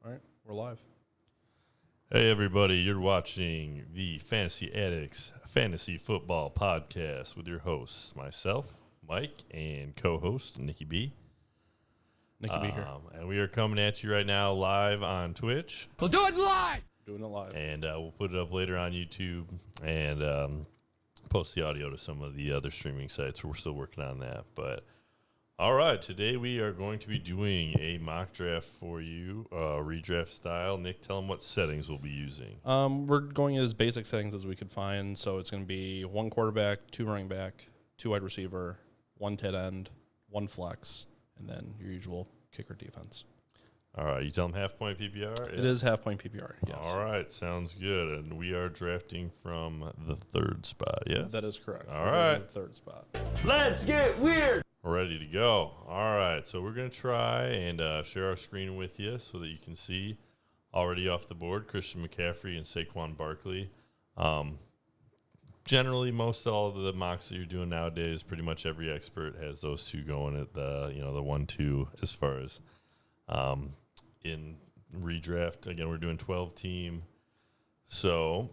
All right, we're live. Hey, everybody, you're watching the Fantasy Addicts Fantasy Football Podcast with your hosts, myself, Mike, and co-host, Nikki B. Nikki B here. And we are coming at you right now live on Twitch. We'll do it live! Doing it live. And we'll put it up later on YouTube and post the audio to some of the other streaming sites. We're still working on that. But, all right, today we are going to be doing a mock draft for you, redraft style. Nick, tell them what settings we'll be using. We're going as basic settings as we could find. So it's going to be 1 quarterback, 2 running back, 2 wide receiver, 1 tight end, 1 flex, and then your usual kicker defense. All right, you tell them half-point PPR? It is half-point PPR, yes. All right, sounds good. And we are drafting from the 3rd spot, yeah? That is correct. All right. 3rd spot. Let's get weird! We're ready to go. All right, so we're going to try and share our screen with you so that you can see already off the board Christian McCaffrey and Saquon Barkley. Generally, most all of the mocks that you're doing nowadays, pretty much every expert has those two going at the 1-2 as far as in redraft. Again, we're doing 12-team. So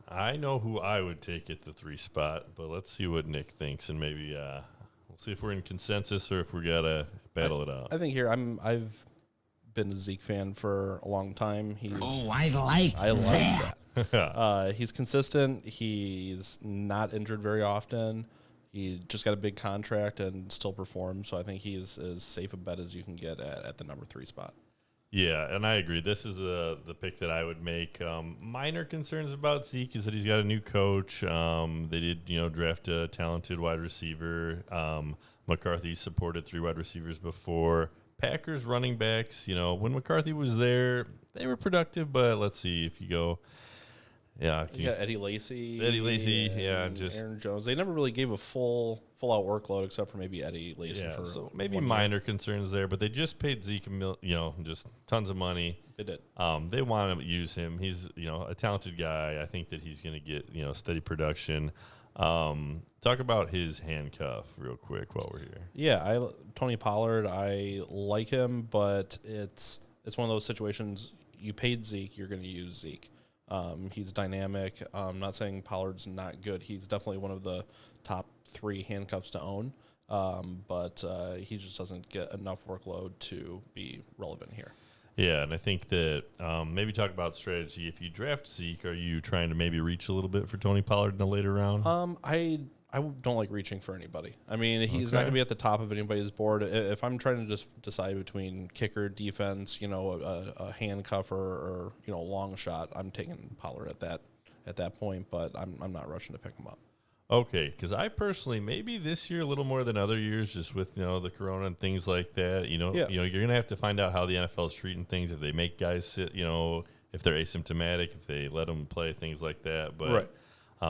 I know who I would take at the 3 spot, but let's see what Nick thinks, and maybe we'll see if we're in consensus or if we got to battle it out. I think here I've been a Zeke fan for a long time. I like that. He's consistent. He's not injured very often. He just got a big contract and still performs. So I think he's as safe a bet as you can get at the number 3 spot. Yeah, and I agree. This is the pick that I would make. Minor concerns about Zeke is that he's got a new coach. They did, draft a talented wide receiver. McCarthy supported 3 wide receivers before. Packers running backs, when McCarthy was there, they were productive. But let's see if you go. Yeah, You got Eddie Lacy. Just Aaron Jones. They never really gave a full out workload except for maybe Eddie Lacy. Yeah, for so maybe minor concerns there, but they just paid Zeke just tons of money. They did. They want to use him. He's a talented guy. I think that he's going to get steady production. Talk about his handcuff real quick while we're here. Yeah, Tony Pollard. I like him, but it's one of those situations. You paid Zeke, you're going to use Zeke. He's dynamic. I'm not saying Pollard's not good. He's definitely one of the top 3 handcuffs to own, but he just doesn't get enough workload to be relevant here. Yeah, and I think that maybe talk about strategy. If you draft Zeke, are you trying to maybe reach a little bit for Tony Pollard in the later round? I don't like reaching for anybody. I mean, he's not going to be at the top of anybody's board. If I'm trying to just decide between kicker, defense, a handcuff or long shot, I'm taking Pollard at that point. But I'm not rushing to pick him up. Okay, because I personally, maybe this year a little more than other years, just with the corona and things like that. You're going to have to find out how the NFL is treating things. If they make guys sit, if they're asymptomatic, if they let them play, things like that. But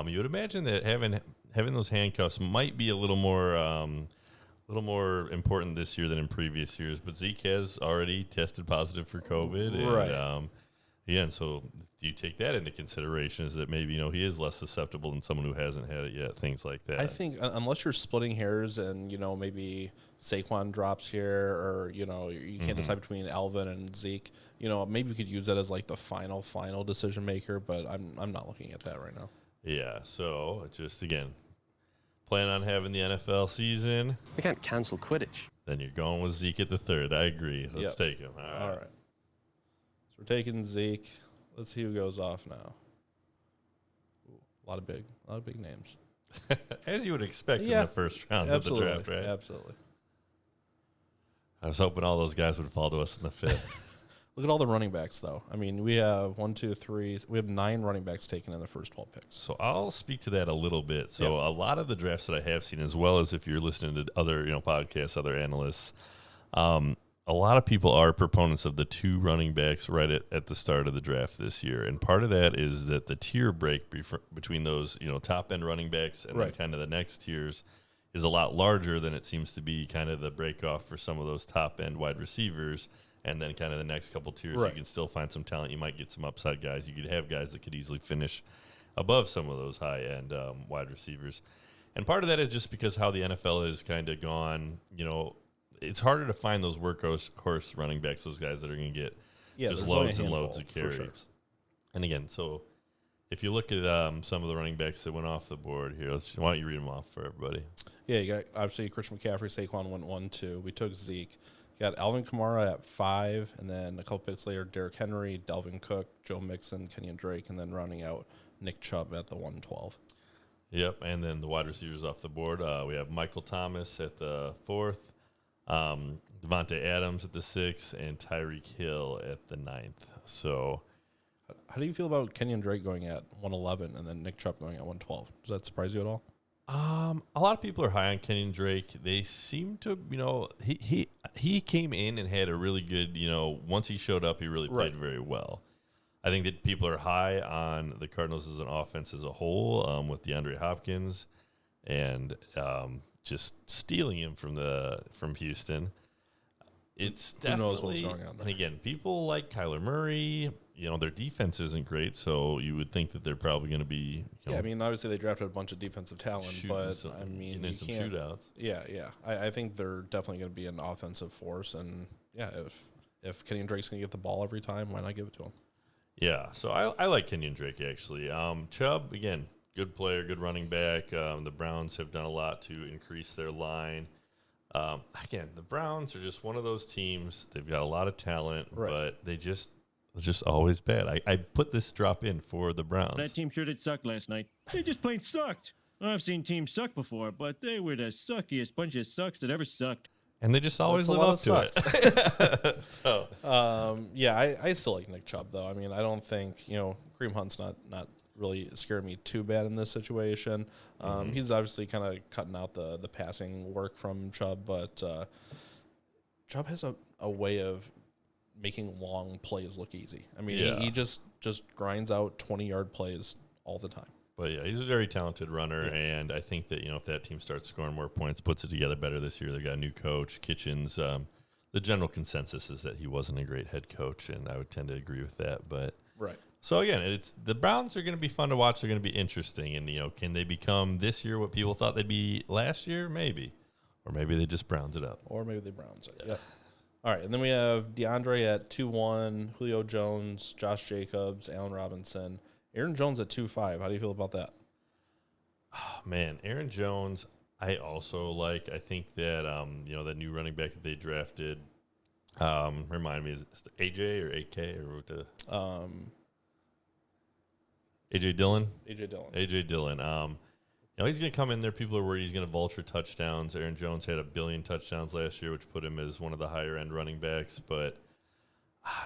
you would imagine that having those handcuffs might be a little more important this year than in previous years. But Zeke has already tested positive for COVID, right? And so do you take that into consideration? Is that maybe he is less susceptible than someone who hasn't had it yet? Things like that. I think unless you're splitting hairs and maybe Saquon drops here, or you can't decide between Alvin and Zeke. Maybe you could use that as like the final decision maker. But I'm not looking at that right now. Yeah. So just again. Plan on having the NFL season. We can't cancel Quidditch. Then you're going with Zeke at the 3rd. I agree. Let's take him. All right. So we're taking Zeke. Let's see who goes off now. Ooh, a lot of big names. As you would expect in the first round of the draft, right? Absolutely. I was hoping all those guys would fall to us in the 5th. Look at all the running backs, though. I mean, we have 1, 2, 3. We have 9 running backs taken in the first 12 picks. So I'll speak to that a little bit. So a lot of the drafts that I have seen, as well as if you're listening to other podcasts, other analysts, a lot of people are proponents of the 2 running backs right at the start of the draft this year. And part of that is that the tier break between those top end running backs and then kind of the next tiers is a lot larger than it seems to be kind of the break off for some of those top end wide receivers. And then kind of the next couple tiers, you can still find some talent. You might get some upside guys. You could have guys that could easily finish above some of those high-end wide receivers. And part of that is just because how the NFL has kind of gone, it's harder to find those workhorse running backs, those guys that are going to get Yeah, just there's only a loads and handful, loads of for carries. sure. And again, so if you look at some of the running backs that went off the board here, why don't you read them off for everybody? Yeah, you got obviously Christian McCaffrey, Saquon went 1-2. We took Zeke. You got Alvin Kamara at 5, and then a couple picks later, Derrick Henry, Delvin Cook, Joe Mixon, Kenyon Drake, and then rounding out Nick Chubb at the 112. Yep, and then the wide receivers off the board. We have Michael Thomas at the 4th, Devontae Adams at the 6th, and Tyreek Hill at the 9th. So, how do you feel about Kenyon Drake going at 111 and then Nick Chubb going at 112? Does that surprise you at all? a lot of people are high on Kenyon Drake. They seem to, he came in and had a really good, once he showed up, he really played very well. I think that people are high on the Cardinals as an offense as a whole, with DeAndre Hopkins and just stealing him from Houston. It's definitely, who knows what's going on there. And again, people like Kyler Murray. Their defense isn't great, so you would think that they're probably going to be. I mean, obviously they drafted a bunch of defensive talent, but I mean, you some can't. Shootouts. Yeah. I think they're definitely going to be an offensive force, and yeah, if Kenyon Drake's going to get the ball every time, why not give it to him? Yeah, so I like Kenyon Drake actually. Chubb, again, good player, good running back. The Browns have done a lot to increase their line. Again, the Browns are just one of those teams. They've got a lot of talent, but they're just always bad. I put this drop in for the Browns. That team sure did suck last night. They just plain sucked. I've seen teams suck before, but they were the suckiest bunch of sucks that ever sucked. And they just always live up to it. So, I still like Nick Chubb, though. I mean, I don't think, Kareem Hunt's not really scared me too bad in this situation. He's obviously kind of cutting out the passing work from Chubb, but Chubb has a way of making long plays look easy. I mean, he just grinds out 20-yard plays all the time. But yeah, he's a very talented runner, and I think that if that team starts scoring more points, puts it together better this year, they got a new coach, Kitchens. The general consensus is that he wasn't a great head coach, and I would tend to agree with that. But so again, the Browns are going to be fun to watch. They're going to be interesting, and can they become this year what people thought they'd be last year? Maybe, or maybe they just Browns it up, or maybe they Browns it. Yeah. All right, and then we have DeAndre at 2-1, Julio Jones, Josh Jacobs, Allen Robinson. Aaron Jones at 2-5. How do you feel about that? Oh, man, Aaron Jones, I also like. I think that that new running back that they drafted. Remind me, is it AJ or AK or what the? AJ Dillon. AJ Dillon. He's going to come in there. People are worried he's going to vulture touchdowns. Aaron Jones had 1 billion touchdowns last year, which put him as one of the higher end running backs, but.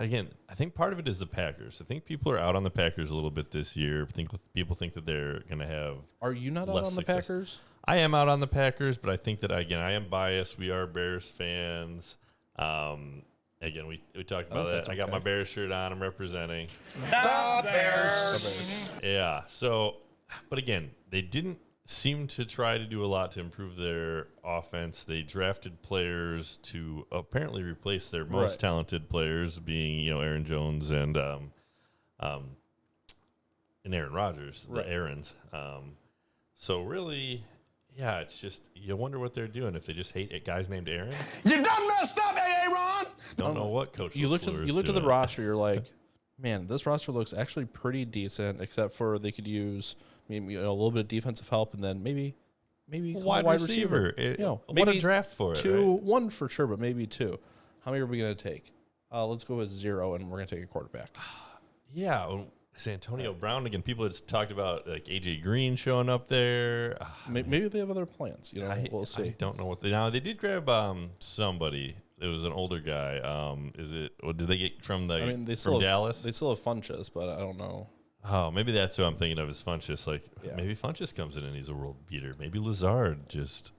Again, I think part of it is the Packers. I think people are out on the Packers a little bit this year. People think that they're going to have. Are you not out on the Packers? I am out on the Packers, but I think that I am biased. We are Bears fans. Again, we talked about that. I got my Bears shirt on. I'm representing The Bears. Yeah. So, but again, they didn't seem to try to do a lot to improve their offense. They drafted players to apparently replace their most talented players, being Aaron Jones and Aaron Rodgers, the Aarons. So really, it's just you wonder what they're doing if they just hate guys named Aaron. You done messed up, Aaron. Don't know what coach. You looked at the roster. You're like, man, this roster looks actually pretty decent, except for they could use maybe a little bit of defensive help, and then maybe wide receiver. What a draft for it. One for sure, but maybe 2. How many are we going to take? Let's go with 0, and we're going to take a quarterback. Yeah, it's Antonio Brown again. People had talked about like AJ Green showing up there. Maybe they have other plans. We'll see. I don't know what they did grab somebody. It was an older guy. Did they get from Dallas? They still have Funchess, but I don't know. Oh, maybe that's who I'm thinking of as Funchess. Maybe Funchess comes in and he's a world beater. Maybe Lazard just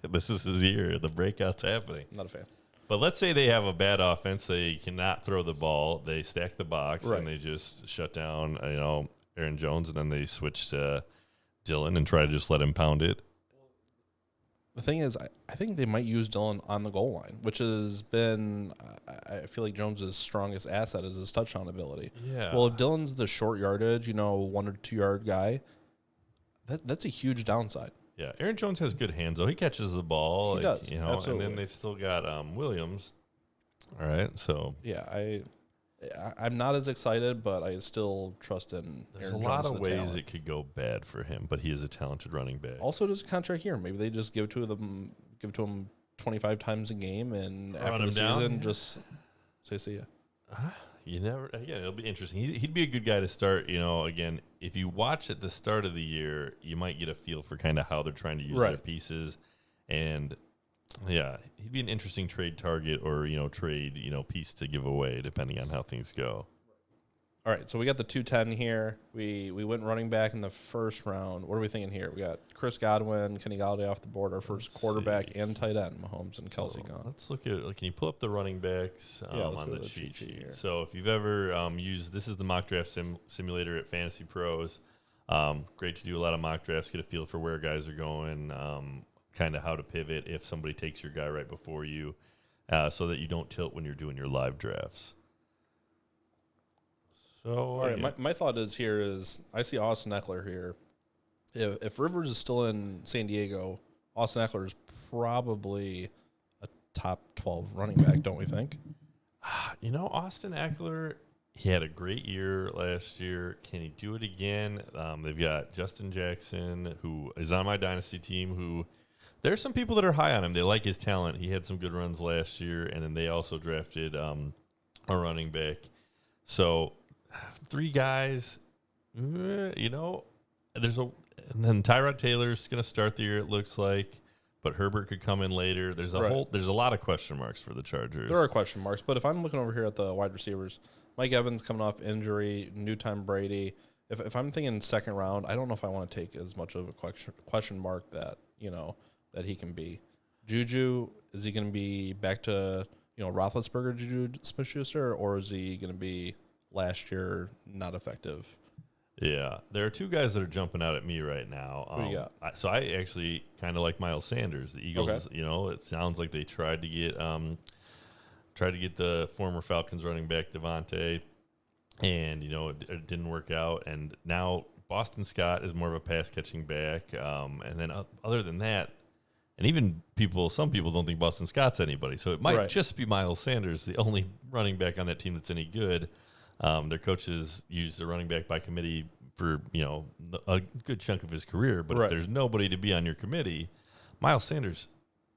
this is his year. The breakout's happening. Not a fan. But let's say they have a bad offense. They cannot throw the ball. They stack the box and they just shut down, Aaron Jones, and then they switch to Dillon and try to just let him pound it. The thing is, I think they might use Dillon on the goal line, which has been, I feel like Jones's strongest asset is his touchdown ability. Yeah. Well, if Dillon's the short yardage, 1 or 2 yard guy, that's a huge downside. Yeah, Aaron Jones has good hands, though. He catches the ball. He does, absolutely. And then they've still got Williams. All right, so. Yeah, I'm not as excited, but I still trust in There's Aaron a lot Jones' of ways talent. it could go bad for him, but he is a talented running back. Also, there's a contract here. Maybe they just give it to him 25 times a game, and Run after him the down, season, yeah. just say see ya. You never. Again, it'll be interesting. He'd be a good guy to start. Again, if you watch at the start of the year, you might get a feel for kind of how they're trying to use their Right. pieces, and yeah, he'd be an interesting trade target or trade piece to give away depending on how things go. All right, so we got the 210 here. We went running back in the first round. What are we thinking here? We got Chris Godwin, Kenny Galladay off the board, our first quarterback and tight end, Mahomes and Kelsey gone. Let's look at. Can you pull up the running backs let's on go the to cheat sheet? here. So if you've ever used, this is the mock draft simulator at Fantasy Pros. Great to do a lot of mock drafts, get a feel for where guys are going, kind of how to pivot if somebody takes your guy right before you, so that you don't tilt when you're doing your live drafts. So, All right, my thought is I see Austin Eckler here. If Rivers is still in San Diego, Austin Eckler is probably a top 12 running back, don't we think? Austin Eckler, he had a great year last year. Can he do it again? They've got Justin Jackson, who is on my dynasty team, who there's some people that are high on him. They like his talent. He had some good runs last year, and then they also drafted a running back. So 3 guys, and then Tyrod Taylor's going to start the year, it looks like, but Herbert could come in later. There's a lot of question marks for the Chargers. There are question marks, but if I'm looking over here at the wide receivers, Mike Evans coming off injury, new time Brady. If I'm thinking second round, I don't know if I want to take as much of a question mark that he can be. Juju, is he going to be back to Roethlisberger, Juju Smith-Schuster, or is he going to be last year not effective? Yeah, there are 2 guys that are jumping out at me right now. Who you got? So I actually kind of like Miles Sanders. The Eagles, Okay. It sounds like they tried to get the former Falcons running back Devontae, and it didn't work out. And now Boston Scott is more of a pass catching back. And then other than that, and even some people don't think Boston Scott's anybody. So it might just be Miles Sanders, the only running back on that team that's any good. Their coaches used the running back by committee for a good chunk of his career, but if there's nobody to be on your committee, Miles Sanders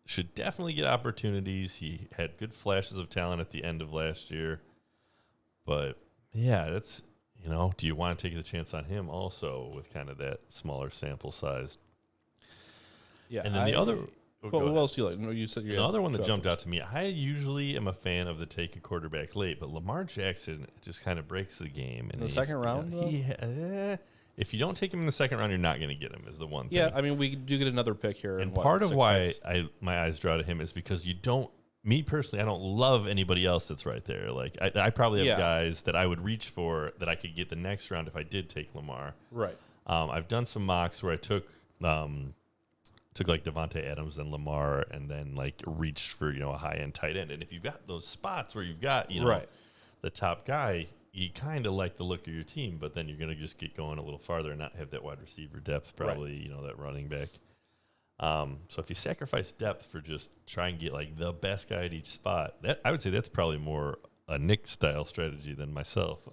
should definitely get opportunities. He had good flashes of talent at the end of last year, but yeah, that's do you want to take the chance on him also with kind of that smaller sample size? Yeah, and then the other. Who else do you like? No, you said the other one that jumped out to me. I usually am a fan of the take a quarterback late, but Lamar Jackson just kind of breaks the game. In the second round, if you don't take him in the second round, you're not going to get him. Is the one thing. Yeah, I mean, we do get another pick here. And part of why my eyes draw to him is because you don't. Me personally, I don't love anybody else that's right there. Like I probably have guys that I would reach for that I could get the next round if I did take Lamar. Right. I've done some mocks where I took like Devontae Adams and Lamar, and then like reached for a high end tight end. And if you've got those spots where you've got the top guy, you kind of like the look of your team, but then you're going to just get going a little farther and not have that wide receiver depth, probably that running back. So if you sacrifice depth for just try and get like the best guy at each spot, that I would say that's probably more a Nick style strategy than myself.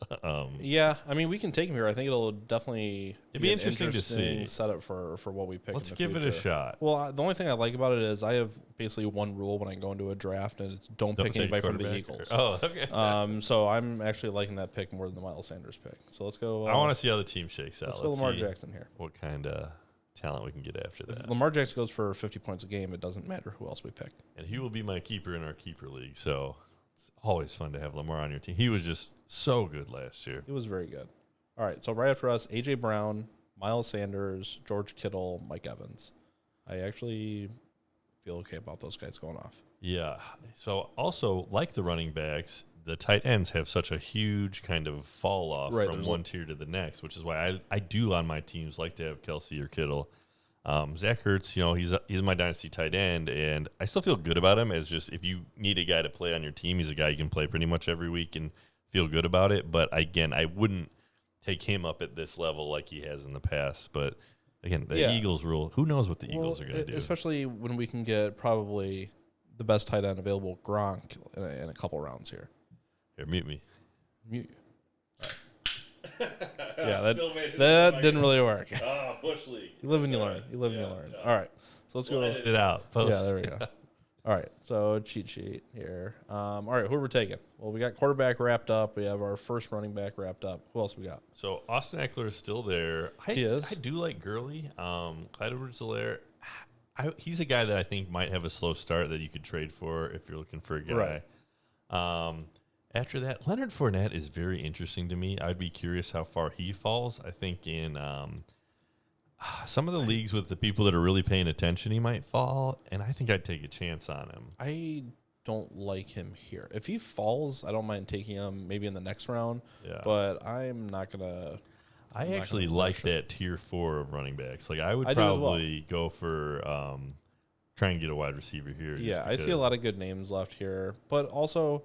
Yeah, I mean, we can take him here. I think it'll definitely be interesting to see setup for what we pick. Let's in the give future. it a shot. Well, the only thing I like about it is I have basically one rule when I go into a draft, and it's don't pick anybody from the Eagles. Oh, okay. So I'm actually liking that pick more than the Miles Sanders pick. So let's go. I want to see how the team shakes out. Let's go Lamar Jackson here. What kind of talent we can get after that. If Lamar Jackson goes for 50 points a game, it doesn't matter who else we pick. And he will be my keeper in our keeper league, so it's always fun to have Lamar on your team. He was just so good last year. He was very good. All right, so right after us, A.J. Brown, Miles Sanders, George Kittle, Mike Evans. I actually feel okay about those guys going off. Yeah. So also, like the running backs, the tight ends have such a huge kind of fall off from one tier to the next, which is why I do on my teams like to have Kelsey or Kittle. Zach Ertz, he's my dynasty tight end, and I still feel good about him as just if you need a guy to play on your team, he's a guy you can play pretty much every week and feel good about it. But again, I wouldn't take him up at this level like he has in the past. But again, the Eagles rule, who knows what the Eagles are going to do? Especially when we can get probably the best tight end available, Gronk, in a couple rounds here. Here, mute me. Mute. Yeah, that didn't really work. Oh, Bush League. You live and you learn. You live and you learn. All right. So let's go. Edit it out. Post. Yeah, there we go. All right. So cheat sheet here. All right. Who are we taking? Well, we got quarterback wrapped up. We have our first running back wrapped up. Who else we got? So Austin Eckler is still there. He is. I do like Gurley. Clyde Edwards-Helaire. He's a guy that I think might have a slow start that you could trade for if you're looking for a guy. Right. After that, Leonard Fournette is very interesting to me. I'd be curious how far he falls. I think in some of the leagues with the people that are really paying attention, he might fall, and I think I'd take a chance on him. I don't like him here. If he falls, I don't mind taking him maybe in the next round. Yeah. But I'm not gonna. I actually like that tier 4 of running backs. Like I would I do as probably go for try and get a wide receiver here. Yeah, I see a lot of good names left here, but also,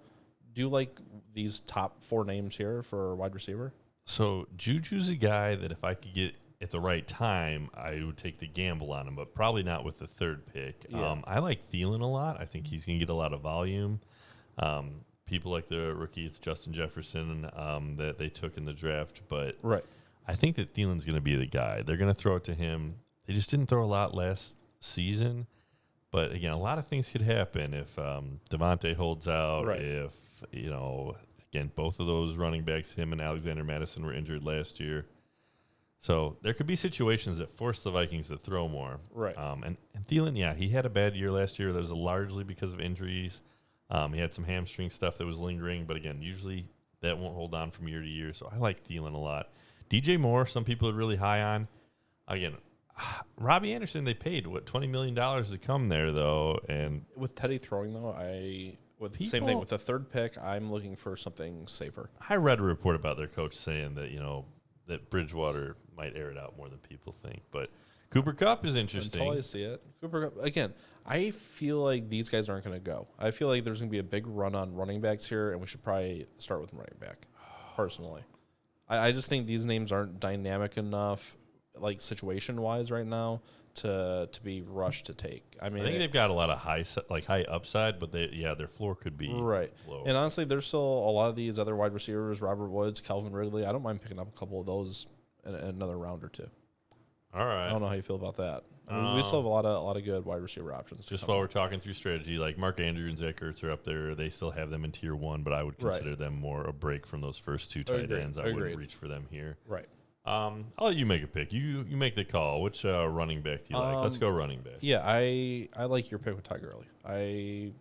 do you like these top 4 names here for wide receiver? So Juju's a guy that if I could get at the right time, I would take the gamble on him, but probably not with the 3rd pick. Yeah. I like Thielen a lot. I think he's going to get a lot of volume. People like the rookie, it's Justin Jefferson that they took in the draft, but Right. I think that Thielen's going to be the guy. They're going to throw it to him. They just didn't throw a lot last season, but again, a lot of things could happen if Devontae holds out. Right. If again, both of those running backs, him and Alexander Madison, were injured last year. So there could be situations that force the Vikings to throw more. Right. And Thielen, yeah, he had a bad year last year. That was largely because of injuries. He had some hamstring stuff that was lingering, but again, usually that won't hold on from year to year. So I like Thielen a lot. DJ Moore, some people are really high on. Again, Robbie Anderson, they paid, $20 million to come there, though. And With Teddy throwing, though, same thing. With the 3rd pick, I'm looking for something safer. I read a report about their coach saying that, that Bridgewater might air it out more than people think. But Cooper Kupp is interesting. Until I see it. Cooper Kupp, again, I feel like these guys aren't going to go. I feel like there's going to be a big run on running backs here, and we should probably start with running back, personally. I just think these names aren't dynamic enough, like situation-wise right now, to be rushed to take. I mean, I think they've got a lot of high upside, but their floor could be right. low. And honestly, there's still a lot of these other wide receivers, Robert Woods, Calvin Ridley. I don't mind picking up a couple of those in another round or two. All right. I don't know how you feel about that. I mean, we still have a lot of good wide receiver options. Just while we're talking through strategy, like Mark Andrews and Zach Ertz are up there. They still have them in tier 1, but I would consider them more a break from those first 2 tight ends. I wouldn't reach for them here. Right. I'll let you make a pick. You make the call. Which running back do you like? Let's go running back. Yeah, I like your pick with Ty Gurley. I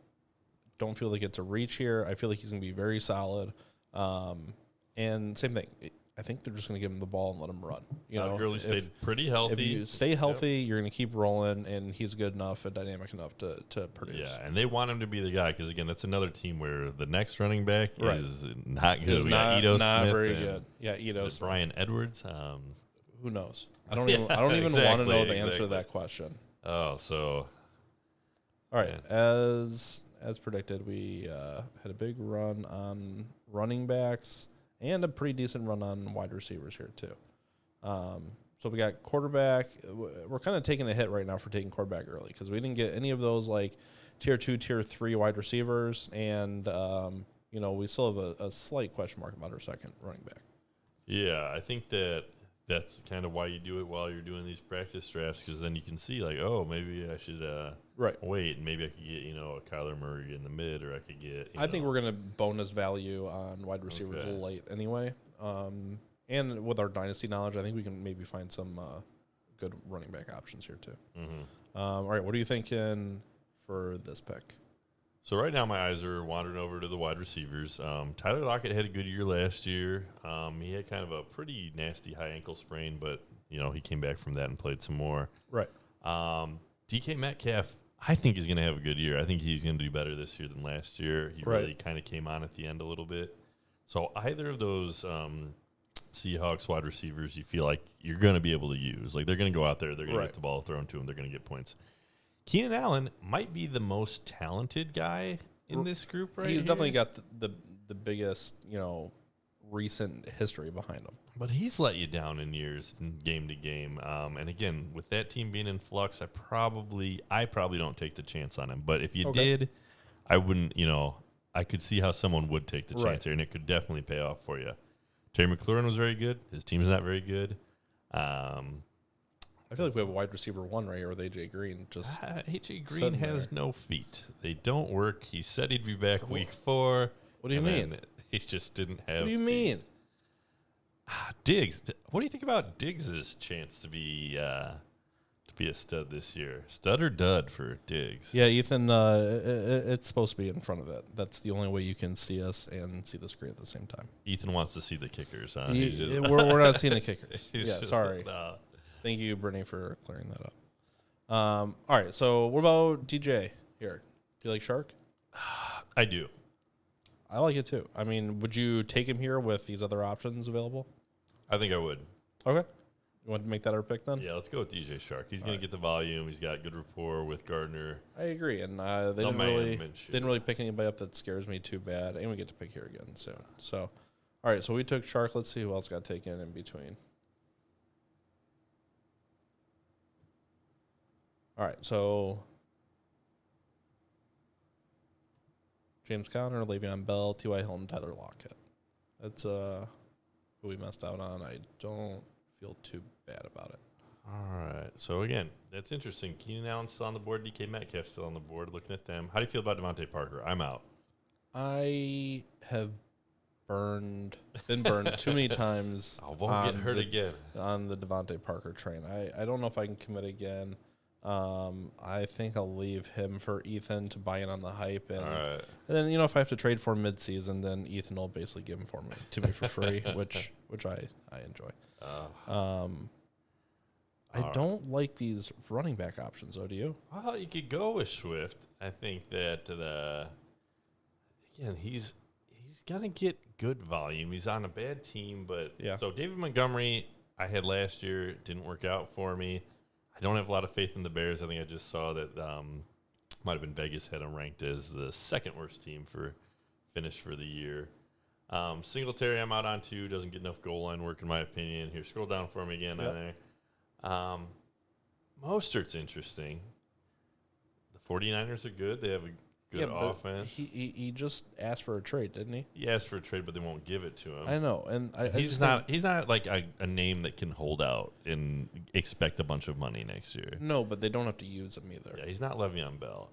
don't feel like it's a reach here. I feel like he's going to be very solid. And same thing. I think they're just going to give him the ball and let him run. Gurley stayed pretty healthy. If you stay healthy, you're going to keep rolling, and he's good enough and dynamic enough to produce. Yeah, and they want him to be the guy because, again, that's another team where the next running back is not good. He's we got Ito not Smith very good. Yeah, Ito Smith. Brian Edwards. Who knows? I don't even want to know the answer to that question. Oh, so all right. Yeah. As predicted, we had a big run on running backs and a pretty decent run on wide receivers here too. So we got quarterback. We're kind of taking a hit right now for taking quarterback early because we didn't get any of those like tier 2, tier 3 wide receivers, and we still have a slight question mark about our second running back. Yeah, I think that's kind of why you do it while you're doing these practice drafts, because then you can see like, oh, maybe I should wait, and maybe I could get a Kyler Murray in the mid, or I could get. I think we're gonna bonus value on wide receivers late anyway, and with our dynasty knowledge, I think we can maybe find some good running back options here too. Mm-hmm. All right, what are you thinking for this pick? So right now my eyes are wandering over to the wide receivers. Tyler Lockett had a good year last year. He had kind of a pretty nasty high ankle sprain, but he came back from that and played some more. Right. DK Metcalf, I think is going to have a good year. I think he's going to do better this year than last year. He really kind of came on at the end a little bit. So either of those Seahawks wide receivers you feel like you're going to be able to use. Like they're going to go out there, they're going to get the ball thrown to them, they're going to get points. Keenan Allen might be the most talented guy in this group right He's definitely got the biggest, recent history behind him. But he's let you down in years, game to game. And again, with that team being in flux, I probably don't take the chance on him. But if you did, I wouldn't, I could see how someone would take the chance here, and it could definitely pay off for you. Terry McLaurin was very good. His team's not very good. I feel like we have a wide receiver 1 right here with A.J. Green. A.J. Green has no feet. They don't work. He said he'd be back week 4. What do you mean? He just didn't have What do you feet. mean? Diggs. What do you think about Diggs' chance to be a stud this year? Stud or dud for Diggs? Yeah, Ethan, it's supposed to be in front of it. That's the only way you can see us and see the screen at the same time. Ethan wants to see the kickers. Huh? We're not seeing the kickers. Yeah, just, sorry. Thank you, Brittany, for clearing that up. All right, so what about DJ here? Do you like Shark? I do. I like it too. I mean, would you take him here with these other options available? I think I would. Okay. You want to make that our pick then? Yeah, let's go with DJ Shark. He's going to get the volume. He's got good rapport with Gardner. I agree, and they didn't really pick anybody up that scares me too bad, and we get to pick here again soon. So, all right, so we took Shark. Let's see who else got taken in between. All right, so James Conner, Le'Veon Bell, T.Y. Hilton, Tyler Lockett. That's who we messed out on. I don't feel too bad about it. All right. So, again, that's interesting. Keenan Allen's still on the board. DK Metcalf's still on the board. Looking at them. How do you feel about Devontae Parker? I'm out. I have been burned too many times. I won't get hurt again. On the Devontae Parker train. I don't know if I can commit again. I think I'll leave him for Ethan to buy in on the hype, and then if I have to trade for him mid-season, then Ethan will basically give him to me for free, which I enjoy. I don't like these running back options, though. Do you? Well, you could go with Swift. I think that he's gonna get good volume. He's on a bad team, but So David Montgomery, I had last year, didn't work out for me. I don't have a lot of faith in the Bears. I think I just saw that might have been Vegas had him ranked as the second worst team for finish for the year. Singletary, I'm out on too. Doesn't get enough goal line work in my opinion. Here, scroll down for me again. Yep. Mostert's interesting. The 49ers are good. They have a good offense. He just asked for a trade, didn't he? He asked for a trade, but they won't give it to him. I know, and he's not like a name that can hold out and expect a bunch of money next year. No, but they don't have to use him either. Yeah, he's not Le'Veon Bell.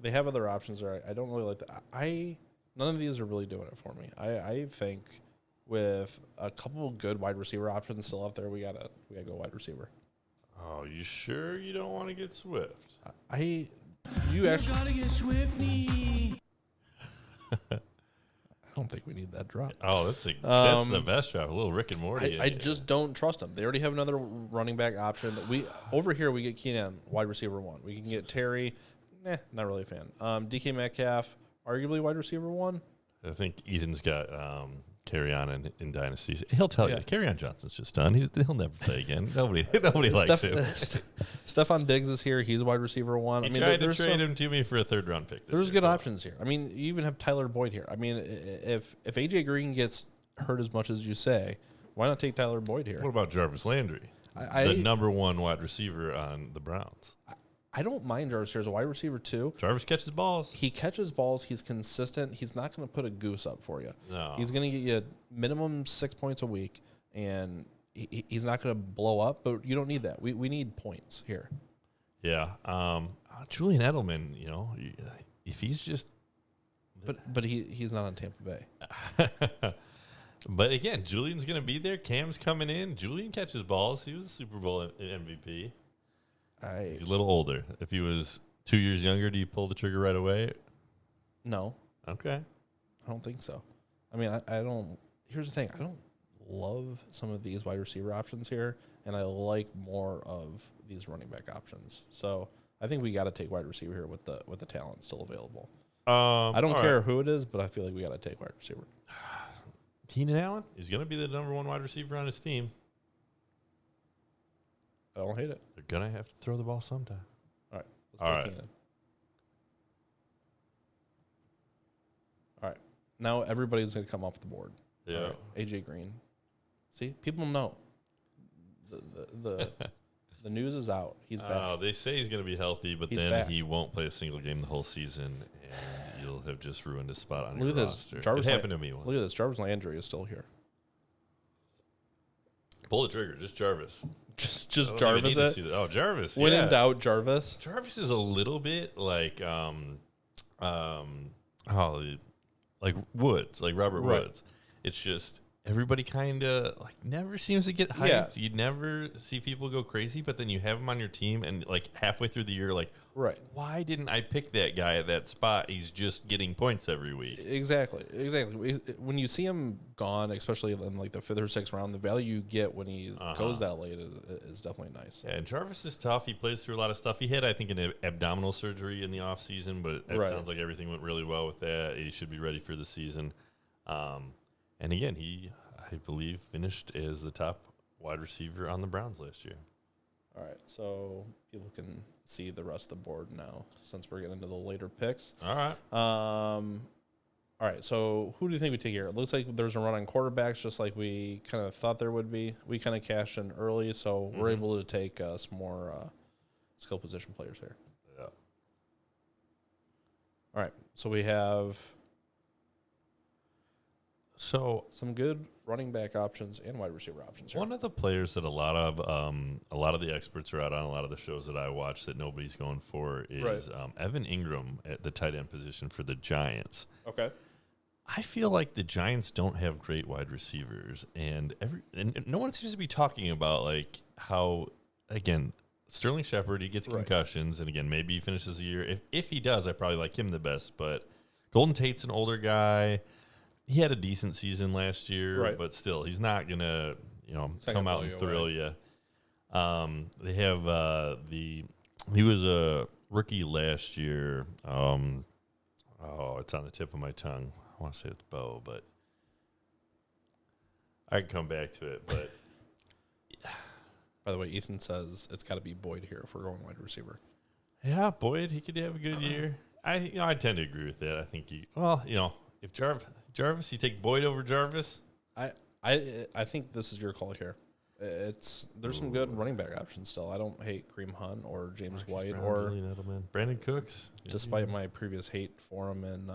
They have other options there. I don't really like that. None of these are really doing it for me. I think with a couple good wide receiver options still out there, we gotta go wide receiver. Oh, you sure you don't want to get Swift? You actually gotta get Swifty. I don't think we need that drop. Oh, that's the best drop. A little Rick and Morty. I just don't trust them. They already have another running back option. Over here we get Keenan, wide receiver 1. We can get Terry. Not really a fan. DK Metcalf, arguably wide receiver 1. I think Ethan's got carry on in dynasties. He'll tell you, Carry on Johnson's just done. He'll never play again. Nobody likes him. Stephon Diggs is here. He's a wide receiver 1. He tried to trade him to me for a 3rd round pick. There's good options here. I mean, you even have Tyler Boyd here. I mean, if AJ Green gets hurt as much as you say, why not take Tyler Boyd here? What about Jarvis Landry, the number 1 wide receiver on the Browns? I don't mind Jarvis here as a wide receiver too. Jarvis catches balls. He catches balls. He's consistent. He's not going to put a goose up for you. No. He's going to get you minimum 6 points a week, and he's not going to blow up, but you don't need that. We need points here. Yeah. Julian Edelman, if he's just... But he's not on Tampa Bay. But again, Julian's going to be there. Cam's coming in. Julian catches balls. He was a Super Bowl MVP. He's a little older. If he was 2 years younger, do you pull the trigger right away? No. Okay. I don't think so. I mean, I don't. Here's the thing. I don't love some of these wide receiver options here, and I like more of these running back options. So I think we got to take wide receiver here with the talent still available. I don't care who it is, but I feel like we got to take wide receiver. Keenan Allen is going to be the number 1 wide receiver on his team. I don't hate it. They're going to have to throw the ball sometime. All right. Let's take Keenan. All right. Now everybody's going to come off the board. Yeah. Right. AJ Green. See, people know. The news is out. He's back. They say he's going to be healthy, but then he won't play a single game the whole season. And you'll have just ruined a spot on Look your at this. roster. Jarvis It happened to me once. Look at this. Jarvis Landry is still here. Pull the trigger, just Jarvis. Just I don't even Jarvis need to it. see that. Oh, Jarvis. When yeah. in doubt, Jarvis. Jarvis is a little bit like Woods, like Robert Right. Woods. It's just everybody kind of like never seems to get hyped. Yeah. You never see people go crazy, but then you have them on your team, and like halfway through the year, like, Right. why didn't I pick that guy at that spot? He's just getting points every week. Exactly. When you see him gone, especially in like the 5th or 6th round, the value you get when he goes that late is definitely nice. Yeah, and Jarvis is tough. He plays through a lot of stuff. He had, I think, an abdominal surgery in the offseason, but it sounds like everything went really well with that. He should be ready for the season. And again, he, I believe, finished as the top wide receiver on the Browns last year. All right, so people can see the rest of the board now since we're getting into the later picks. All right. All right, so who do you think we take here? It looks like there's a run on quarterbacks, just like we kind of thought there would be. We kind of cashed in early, so we're able to take some more skill position players here. Yeah. All right, so we have some good running back options and wide receiver options here. One of the players that a lot of the experts are out on, a lot of the shows that I watch that nobody's going for is Evan Ingram at the tight end position for the Giants. Okay. I feel like the Giants don't have great wide receivers, and no one seems to be talking about like how, again, Sterling Shepard, he gets concussions, and again, maybe he finishes the year. If he does, I probably like him the best, but Golden Tate's an older guy. He had a decent season last year, but still, he's not going to, come out and thrill you. They have he was a rookie last year. It's on the tip of my tongue. I want to say it's Bo, but I can come back to it. But By the way, Ethan says it's got to be Boyd here if we're going wide receiver. yeah, Boyd, he could have a good year. I tend to agree with that. I think if Jarvis, you take Boyd over Jarvis. I think this is your call here. There's some good running back options still. I don't hate Kareem Hunt or James White or Brandon Cooks. Despite my previous hate for him in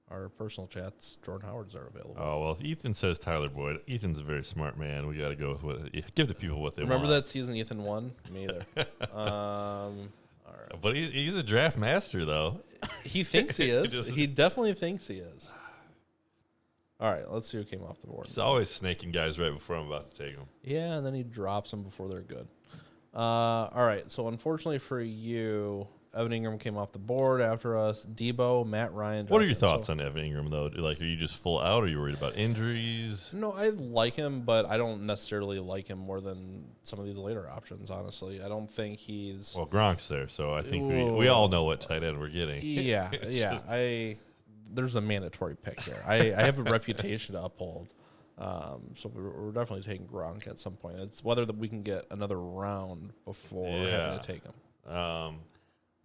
our personal chats, Jordan Howard's are available. Oh, well, if Ethan says Tyler Boyd, Ethan's a very smart man. We got to go with give the people what they want. Remember that season Ethan won? Me either. All right. But he's a draft master, though. He thinks he is. He definitely thinks he is. All right, let's see who came off the board. He's always snaking guys right before I'm about to take them. Yeah, and then he drops them before they're good. All right, so unfortunately for you, Evan Ingram came off the board after us. Debo, Matt Ryan. What are your thoughts on Evan Ingram, though? Like, are you just full out? Or are you worried about injuries? No, I like him, but I don't necessarily like him more than some of these later options, honestly. I don't think he's... Well, Gronk's there, so I think we all know what tight end we're getting. Yeah, there's a mandatory pick here. I have a reputation to uphold. So we're definitely taking Gronk at some point. It's whether that we can get another round before having to take him.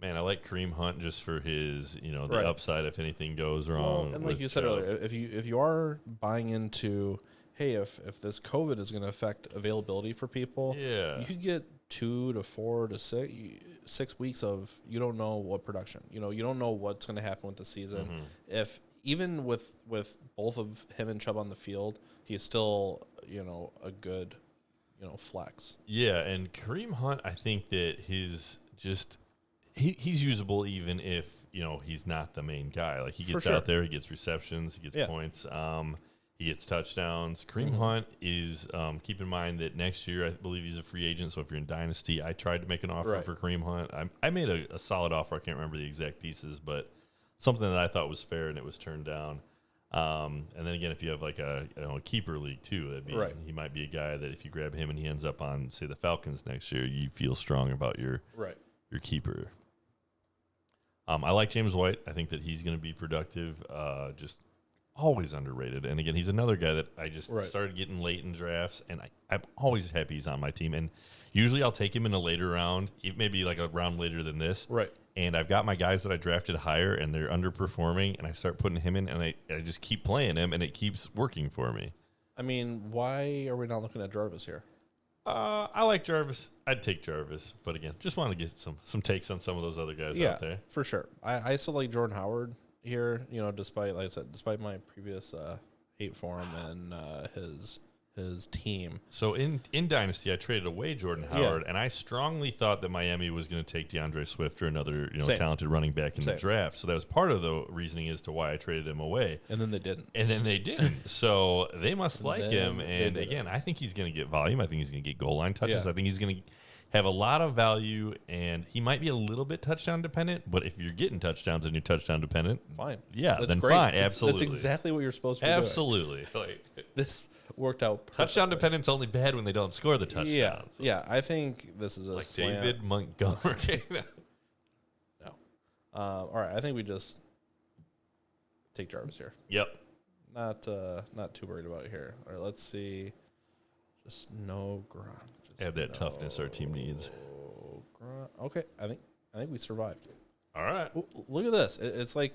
Man, I like Kareem Hunt just for his, the upside if anything goes wrong. Well, and like you said earlier, if you are buying into, hey, if this COVID is going to affect availability for people, you could get 2 to 4 to 6 weeks of you don't know what production. You don't know what's going to happen with the season. Mm-hmm. If even with both of him and Chubb on the field, he's still a good flex. Yeah, and Kareem Hunt, I think that he's usable even if he's not the main guy. Like he gets out there, he gets receptions, he gets points, he gets touchdowns. Kareem Hunt is keep in mind that next year I believe he's a free agent. So if you're in Dynasty, I tried to make an offer for Kareem Hunt. I made a solid offer. I can't remember the exact pieces, but something that I thought was fair and it was turned down. And then again, if you have like a keeper league too, that'd be he might be a guy that if you grab him and he ends up on say the Falcons next year, you feel strong about your keeper. I like James White. I think that he's going to be productive. Just always underrated. And again, he's another guy that I just started getting late in drafts, and I'm always happy he's on my team. And usually I'll take him in a later round, maybe like a round later than this. Right. And I've got my guys that I drafted higher, and they're underperforming, and I start putting him in, and I just keep playing him, and it keeps working for me. I mean, why are we not looking at Jarvis here? I like Jarvis. I'd take Jarvis, but again, just want to get some takes on some of those other guys out there. For sure. I still like Jordan Howard. here. You know, despite like I said, despite my previous hate for him and his team. So in Dynasty, I traded away Jordan Howard, and I strongly thought that Miami was going to take DeAndre Swift or another Same. talented running back in Same. the draft. So that was part of the reasoning as to why I traded him away. And then they didn't. And then they didn't. So they must like him. Then And they again, I think he's going to get volume. I think he's going to get goal line touches. Yeah. I think he's going to have a lot of value, and he might be a little bit touchdown dependent. But if you're getting touchdowns and you're touchdown dependent, Fine. yeah, That's then great. fine. Absolutely. That's exactly what you're supposed to be doing. Absolutely. Like, This worked out perfectly. touchdown dependent's only bad when they don't score the touchdowns. Yeah, yeah. I think this is a Like slam. David Montgomery. No. All right. I think we just take Jarvis here. Yep. Not too worried about it here. All right. Let's see. Just no Gronk. Just Have that toughness our team needs. Gronk. Okay. I think we survived. All right. Look at this. It's like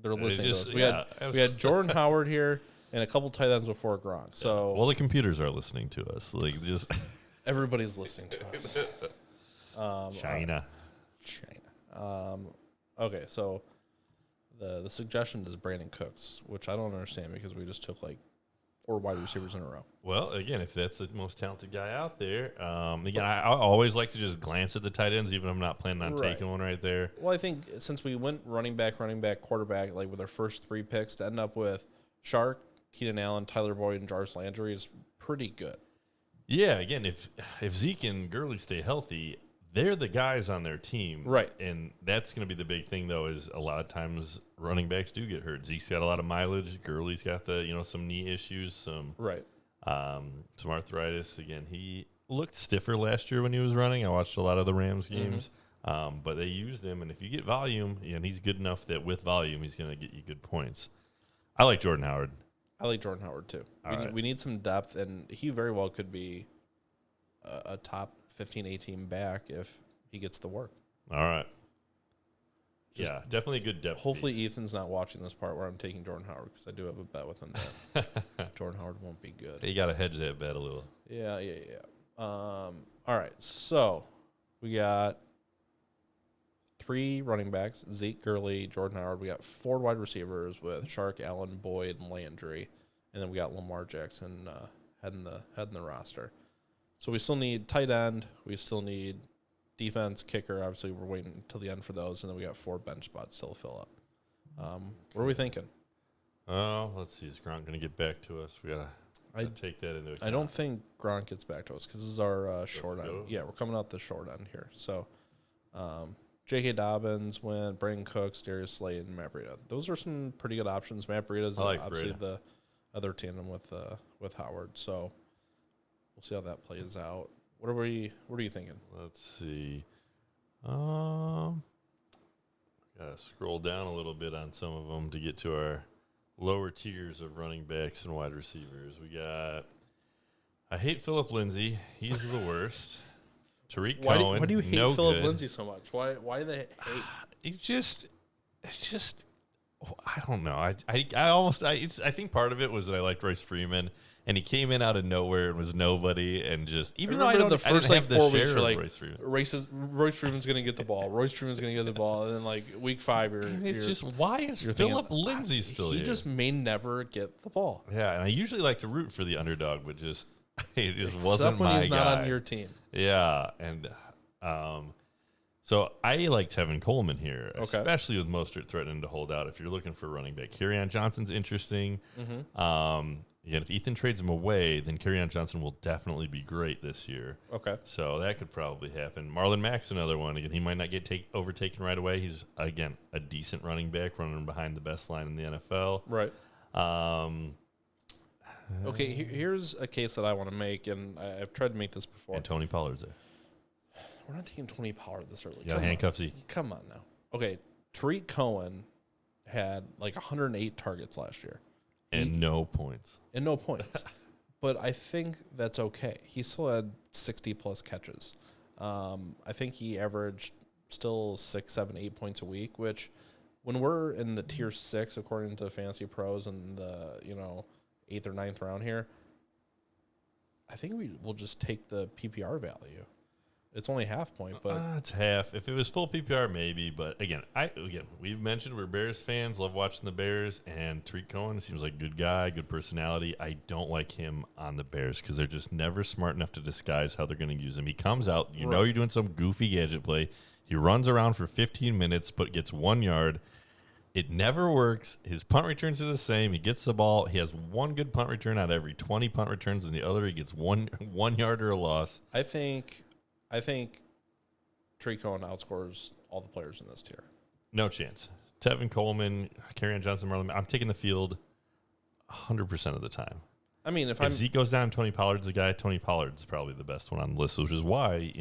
they're listening just- to us. yeah, We had Jordan Howard here and a couple tight ends before Gronk. So Well, the computers are listening to us. Like, just everybody's listening to us. China. China. Okay, so the suggestion is Brandon Cooks, which I don't understand because we just took like 4 wide receivers in a row. Well, again, if that's the most talented guy out there, again, I always like to just glance at the tight ends, even if I'm not planning on Right. taking one right there. Well, I think since we went running back, quarterback, like with our first 3 picks to end up with Shark, Keenan Allen, Tyler Boyd, and Jarvis Landry is pretty good. Yeah, again, if Zeke and Gurley stay healthy, they're the guys on their team. Right. And that's going to be the big thing, though, is a lot of times running backs do get hurt. Zeke's got a lot of mileage. Gurley's got some knee issues, some arthritis. Again, he looked stiffer last year when he was running. I watched a lot of the Rams games. But they used him, and if you get volume, and he's good enough that with volume, he's going to get you good points. I like Jordan Howard. I like Jordan Howard too. Right. We need some depth, and he very well could be a top 15, 18 back if he gets the work. All right. Yeah, definitely a good depth. Hopefully, piece. Ethan's not watching this part where I'm taking Jordan Howard because I do have a bet with him that Jordan Howard won't be good. You got to hedge that bet a little. Yeah. All right, so we got 3 running backs: Zeke, Gurley, Jordan Howard. We got 4 wide receivers with Shark, Allen, Boyd, and Landry, and then we got Lamar Jackson heading the roster. So we still need tight end. We still need defense, kicker. Obviously, we're waiting until the end for those, and then we got 4 bench spots still to fill up. What are we thinking? Oh, let's see. Is Gronk going to get back to us? We got to take that into account. I don't think Gronk gets back to us because this is our short end. go? Yeah, we're coming out the short end here. So, J.K. Dobbins went, Brandon Cooks, Darius Slade, and Matt Breida. Those are some pretty good options. Matt Breida's I like obviously Breida. the other tandem with Howard. So we'll see how that plays out. What are you thinking? Let's see. Got to scroll down a little bit on some of them to get to our lower tiers of running backs and wide receivers. I hate Phillip Lindsay. He's the worst. Tariq Cohen. Why do you hate no Phillip good. Lindsay so much? Why the hate? It's just, I don't know. I think part of it was that I liked Royce Freeman, and he came in out of nowhere and was nobody, and just even though I remember don't, the first I like didn't have 4 the weeks, share you're of like Royce Freeman. Royce Freeman's gonna get the ball. Royce Freeman's gonna get the ball, and then like week 5, It's just why is you're Phillip thinking, Lindsay still he here? just may never get the ball. Yeah, and I usually like to root for the underdog, but just it just Except wasn't when my he's not guy. on your team. Yeah, and so I like Tevin Coleman here, Okay. especially with Mostert threatening to hold out. If you're looking for a running back, Kerryon Johnson's interesting. Again, if Ethan trades him away, then Kerryon Johnson will definitely be great this year. Okay. So that could probably happen. Marlon Mack's another one. Again, he might not get overtaken right away. He's, again, a decent running back running behind the best line in the NFL. Right. Um, Okay, here's a case that I want to make, and I've tried to make this before. and Tony Pollard's there. We're not taking Tony Pollard this early. You got to handcuff Zeke. Come on now. Okay, Tariq Cohen had like 108 targets last year. And no points. And no points. But I think that's okay. He still had 60-plus catches. I think he averaged still 6, 7, 8 points a week, which when we're in the tier 6, according to Fantasy Pros, and the 8th or 9th round here, I think we will just take the PPR value. It's only half point, but It's half. If it was full PPR, maybe. But again, we've mentioned we're Bears fans, love watching the Bears, and Tariq Cohen seems like a good guy, good personality. I don't like him on the Bears because they're just never smart enough to disguise how they're going to use him. He comes out, you know, you're doing some goofy gadget play. He runs around for 15 minutes, but gets 1 yard. It never works. His punt returns are the same. He gets the ball. He has one good punt return out of every 20 punt returns, and the other he gets 1 yard or a loss. I think Tariq Cohen outscores all the players in this tier. No chance. Tevin Coleman, Kerryon Johnson, Marlon. I'm taking the field 100% of the time. I mean, if Zeke goes down, Tony Pollard's the guy. Tony Pollard's probably the best one on the list, which is why,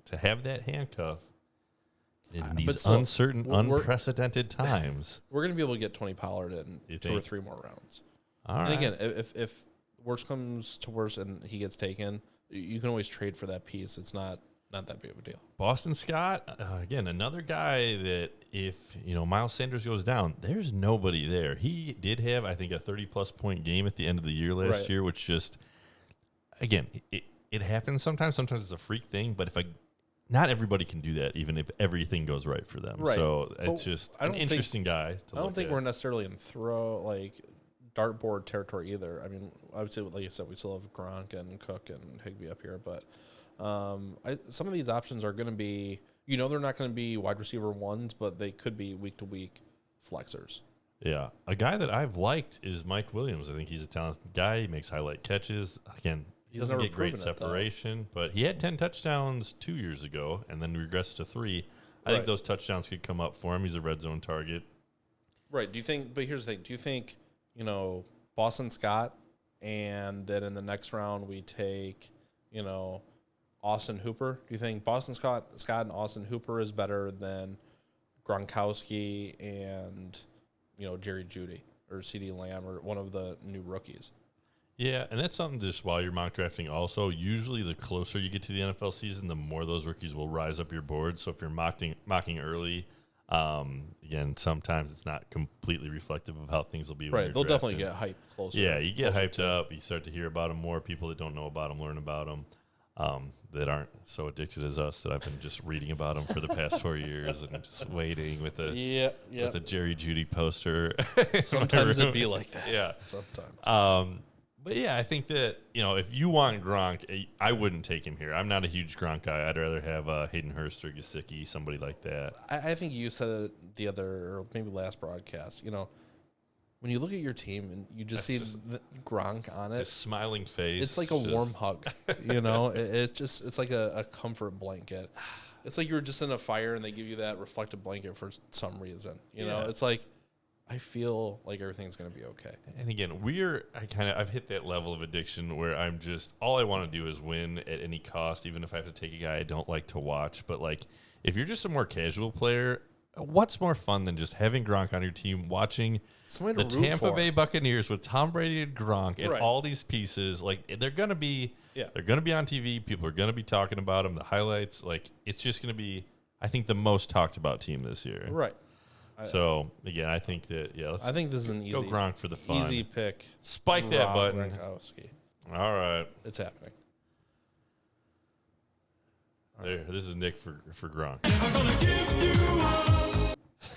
to have that handcuff in these uncertain, unprecedented times. We're going to be able to get Tony Pollard in 2 or 3 more rounds. All right. And again, if worse comes to worse and he gets taken, you can always trade for that piece. It's not that big of a deal. Boston Scott, again, another guy that if, Miles Sanders goes down, there's nobody there. He did have, I think, a 30-plus point game at the end of the year last year, which just, again, it happens sometimes. Sometimes it's a freak thing, but not everybody can do that, even if everything goes right for them. Right. So it's just an interesting guy to I don't think look at. we're necessarily in dartboard territory either. I mean, I would say, like you said, we still have Gronk and Cook and Higbee up here, but some of these options are going to be, they're not going to be wide receiver ones, but they could be week-to-week flexers. Yeah. A guy that I've liked is Mike Williams. I think he's a talented guy. He makes highlight catches. Again, he doesn't get great separation, but he had 10 touchdowns 2 years ago and then regressed to 3. I think those touchdowns could come up for him. He's a red zone target. Right. But here's the thing. Do you think, Boston Scott, and then in the next round we take, Austin Hooper? Do you think Boston Scott and Austin Hooper is better than Gronkowski and, Jerry Jeudy or CeeDee Lamb or one of the new rookies? Yeah, and that's something just while you're mock drafting also. Usually the closer you get to the NFL season, the more those rookies will rise up your board. So if you're mocking early, again, sometimes it's not completely reflective of how things will be. Right, they'll definitely get hyped closer. Yeah, you get hyped up. You start to hear about them more. People that don't know about them learn about them. That aren't so addicted as us that I've been just reading about them for the past 4 years and just waiting with a Jerry Jeudy poster. Sometimes it'd be like that. Yeah. Sometimes. But yeah, I think that, if you want Gronk, I wouldn't take him here. I'm not a huge Gronk guy. I'd rather have Hayden Hurst or Gesicki, somebody like that. I think you said it the other, or maybe last broadcast, when you look at your team and you just see Gronk on it, his smiling face. It's like a warm hug, It's like a comfort blanket. It's like you were just in a fire and they give you that reflective blanket for some reason. It's like, I feel like everything's going to be okay. And again, I've hit that level of addiction where I'm just, all I want to do is win at any cost, even if I have to take a guy I don't like to watch. But like, if you're just a more casual player, what's more fun than just having Gronk on your team, watching the Tampa Bay Buccaneers with Tom Brady and Gronk and all these pieces? Like, they're gonna be on TV. People are gonna be talking about them. The highlights, like, it's just gonna be, I think, the most talked about team this year. Right. So again, I think that I think this is an go Gronk for the fun. Easy pick. Spike that button. Gronkowski. All right, it's happening. There, this is Nick for Gronk. I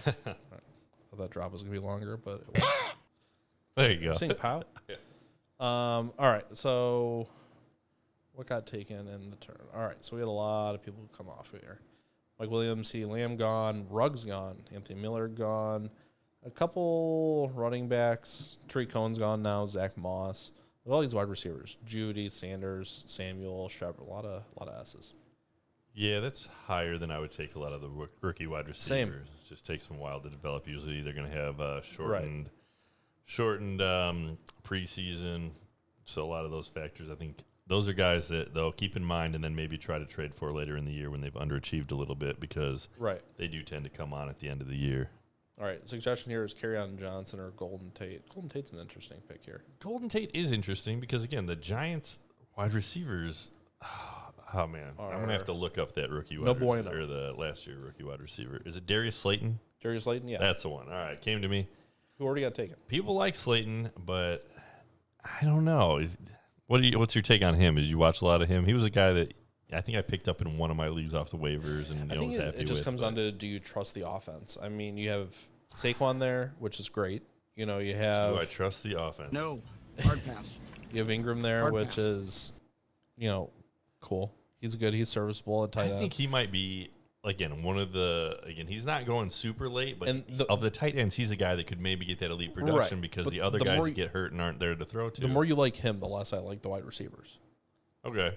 thought that drop was gonna be longer, but it wasn't. There you go. Sing pow. Yeah. All right. So, what got taken in the turn? All right. So we had a lot of people come off here. Mike Williams, CeeDee Lamb gone, Ruggs gone, Anthony Miller gone, a couple running backs. Tariq Cohen's gone now. Zach Moss. All these wide receivers: Jeudy, Sanders, Samuel, Shepard. A lot of S's. Yeah, that's higher than I would take a lot of the rookie wide receivers. Same. It just takes them a while to develop. Usually they're going to have shortened preseason. So a lot of those factors, I think those are guys that they'll keep in mind and then maybe try to trade for later in the year when they've underachieved a little bit because they do tend to come on at the end of the year. All right, suggestion here is Kerryon Johnson or Golden Tate. Golden Tate's an interesting pick here. Golden Tate is interesting because, again, the Giants wide receivers – oh, man. I'm going to have to look up that rookie wide receiver, or the last year rookie wide receiver. Is it Darius Slayton? Darius Slayton, yeah. That's the one. All right, came to me. Who already got taken? People like Slayton, but I don't know. What's your take on him? Did you watch a lot of him? He was a guy that I think I picked up in one of my leagues off the waivers, and I was think happy it just with, comes but down to, do you trust the offense? I mean, you have Saquon there, which is great. You know, you have do I trust the offense? No. Hard pass. you have Ingram there, Hard which pass. is, cool. He's good. He's serviceable at tight I end. think he might be, again, he's not going super late, but And of the tight ends, he's a guy that could maybe get that elite production Right, because but the other the guys more you- get hurt and aren't there to throw to. The more you like him, the less I like the wide receivers. Okay.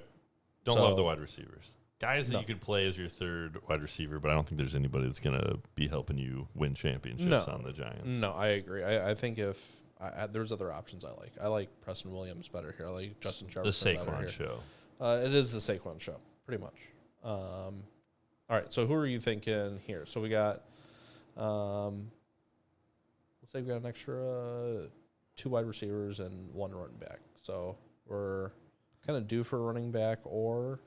Don't So- love the wide receivers. Guys that No. you could play as your third wide receiver, but I don't think there's anybody that's going to be helping you win championships on the Giants. No, I agree. I think if there's other options I like. I like Preston Williams better here. I like Justin The Jefferson better Saquon here. show. It is the Saquon show, pretty much. All right, so who are you thinking here? So we got, let's say we got an extra 2 wide receivers and 1 running back. So we're kind of due for a running back or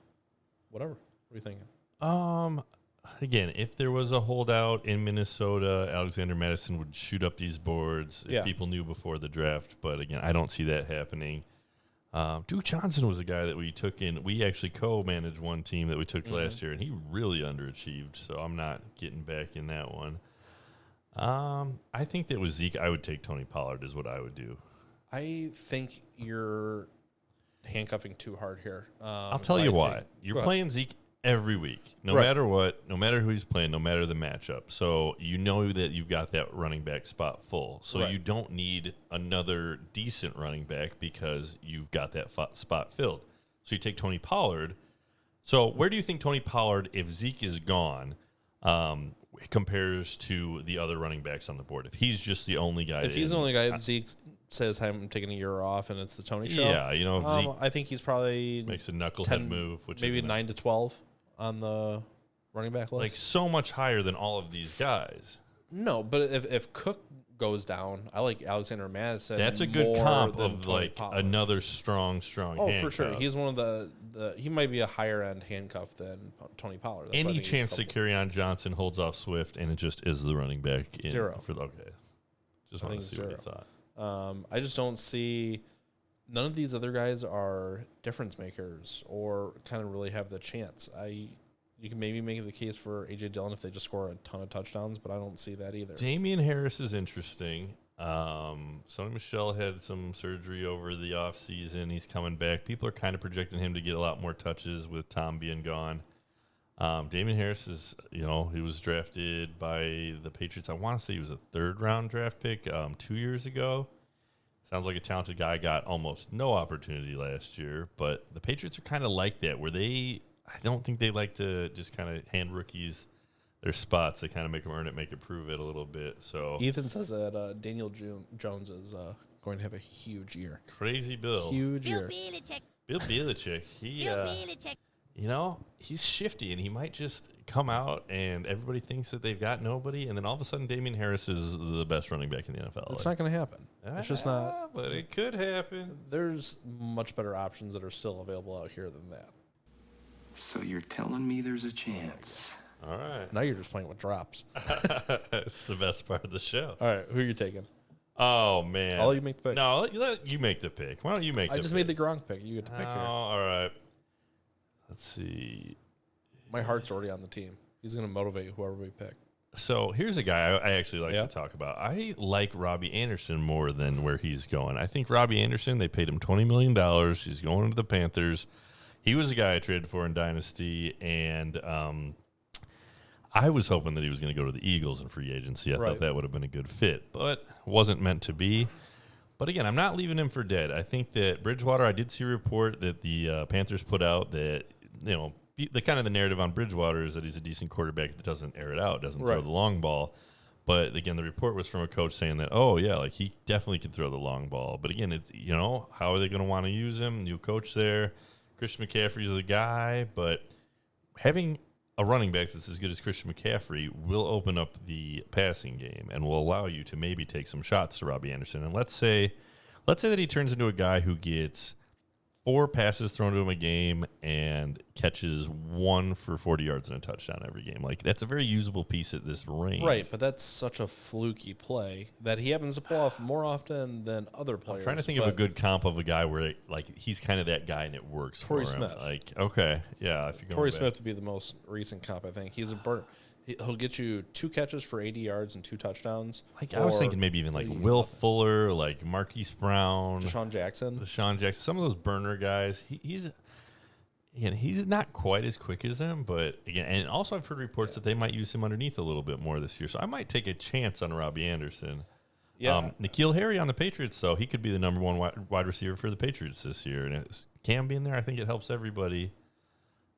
whatever. What are you thinking? Again, if there was a holdout in Minnesota, Alexander Madison would shoot up these boards if Yeah. people knew before the draft. But again, I don't see that happening. Duke Johnson was a guy that we took in. We actually co-managed one team that we took last year, and he really underachieved. So I'm not getting back in that one. I think that with Zeke, I would take Tony Pollard is what I would do. I think you're handcuffing too hard here. I'll tell you why. You're playing Zeke every week, no Right. matter what, no matter who he's playing, no matter the matchup. So you know that you've got that running back spot full. So Right. you don't need another decent running back because you've got that spot filled. So you take Tony Pollard. So where do you think Tony Pollard, if Zeke is gone, compares to the other running backs on the board? If he's just the only guy. If he's the only guy, Zeke says I'm taking a year off and it's the Tony show. Yeah, if Zeke I think he's probably makes a knucklehead 10, move, which maybe is 9 to 12 on the running back list. like so much higher than all of these guys. No, but if Cook goes down, I like Alexander Madison. That's a good more comp than of Tony like Pollard. another strong Oh, handcuff. for sure. He's one of the he might be a higher end handcuff than Tony Pollard. That's why I Any think he's chance a that couple- Kerryon Johnson holds off Swift and it just is the running back in 0. for the okay. Just I want to think see what you 0. thought. I just don't see. None of these other guys are difference makers or kind of really have the chance. You can maybe make the case for A.J. Dillon if they just score a ton of touchdowns, but I don't see that either. Damian Harris is interesting. Sonny Michel had some surgery over the offseason. He's coming back. People are kind of projecting him to get a lot more touches with Tom being gone. Damian Harris is, he was drafted by the Patriots. I want to say he was a 3rd-round draft pick 2 years ago. Sounds like a talented guy. Got almost no opportunity last year, but the Patriots are kind of like that, where I don't think they like to just kind of hand rookies their spots. They kind of make them earn it, make it prove it a little bit. So Ethan says that Daniel Jones is going to have a huge year. Crazy Bill. Huge Bill year. Belichick. Bill Belichick. He, Bill Belichick. he's shifty, and he might just come out, and everybody thinks that they've got nobody, and then all of a sudden Damian Harris is the best running back in the NFL. It's not going to happen. It's just not. But it could happen. There's much better options that are still available out here than that. So you're telling me there's a chance? All right. Now you're just playing with drops. It's the best part of the show. All right, who are you taking? Oh, man. I'll let you make the pick. No, let you make the pick. Why don't you make the I pick? just made the Gronk pick. You get to pick Oh, here. all right. Let's see. My heart's already on the team. He's going to motivate whoever we pick. So here's a guy I actually like Yeah. to talk about. I like Robbie Anderson more than where he's going. I think Robbie Anderson, they paid him $20 million. He's going to the Panthers. He was a guy I traded for in Dynasty, and I was hoping that he was going to go to the Eagles in free agency. I Right. thought that would have been a good fit, but wasn't meant to be. But again, I'm not leaving him for dead. I think that Bridgewater, I did see a report that the Panthers put out that, the kind of the narrative on Bridgewater is that he's a decent quarterback that doesn't air it out, doesn't throw Right. the long ball. But again, the report was from a coach saying that, oh yeah, like he definitely can throw the long ball. But again, it's how are they going to want to use him? New coach there, Christian McCaffrey's the guy, but having a running back that's as good as Christian McCaffrey will open up the passing game and will allow you to maybe take some shots to Robbie Anderson. And let's say that he turns into a guy who gets 4 passes thrown to him a game and catches 1 for 40 yards and a touchdown every game. Like, that's a very usable piece at this range. Right, but that's such a fluky play that he happens to pull off more often than other players. I'm trying to think of a good comp of a guy where, like, he's kind of that guy and it works Torrey for him. Smith. Like, okay, yeah. If you're going Torrey back. Smith would be the most recent comp, I think. He's a burner. He'll get you 2 catches for 80 yards and 2 toucdoons. Like, I was thinking maybe even like Will Fuller, like Marquise Brown, Deshaun Jackson. Some of those burner guys. He's not quite as quick as them, but again, and also I've heard reports that they might use him underneath a little bit more this year. So I might take a chance on Robbie Anderson. Yeah. N'Keal Harry on the Patriots, though, he could be the number 1 wide receiver for the Patriots this year, and Cam being there, I think it helps everybody.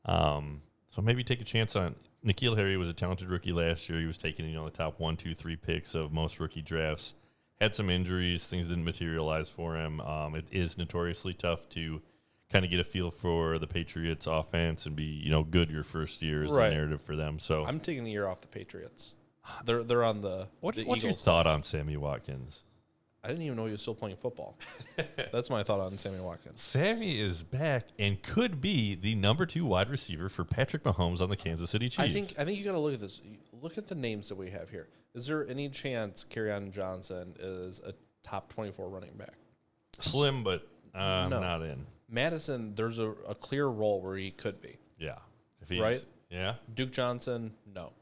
So maybe take a chance on N'Keal Harry. Was a talented rookie last year. He was taking the top 1, 2, 3 picks of most rookie drafts. Had some injuries, things didn't materialize for him. It is notoriously tough to kind of get a feel for the Patriots offense and be good your first year is the narrative for them. So I'm taking a year off the Patriots. They're on the what's Eagles your thought on Sammy Watkins? I didn't even know he was still playing football. That's my thought on Sammy Watkins. Sammy is back and could be the number 2 wide receiver for Patrick Mahomes on the Kansas City Chiefs. I think you got to look at this. Look at the names that we have here. Is there any chance Kerryon Johnson is a top 24 running back? Slim, but No. not in. Madison, there's a clear role where he could be. Yeah. If he's, Right? Yeah. Duke Johnson, no.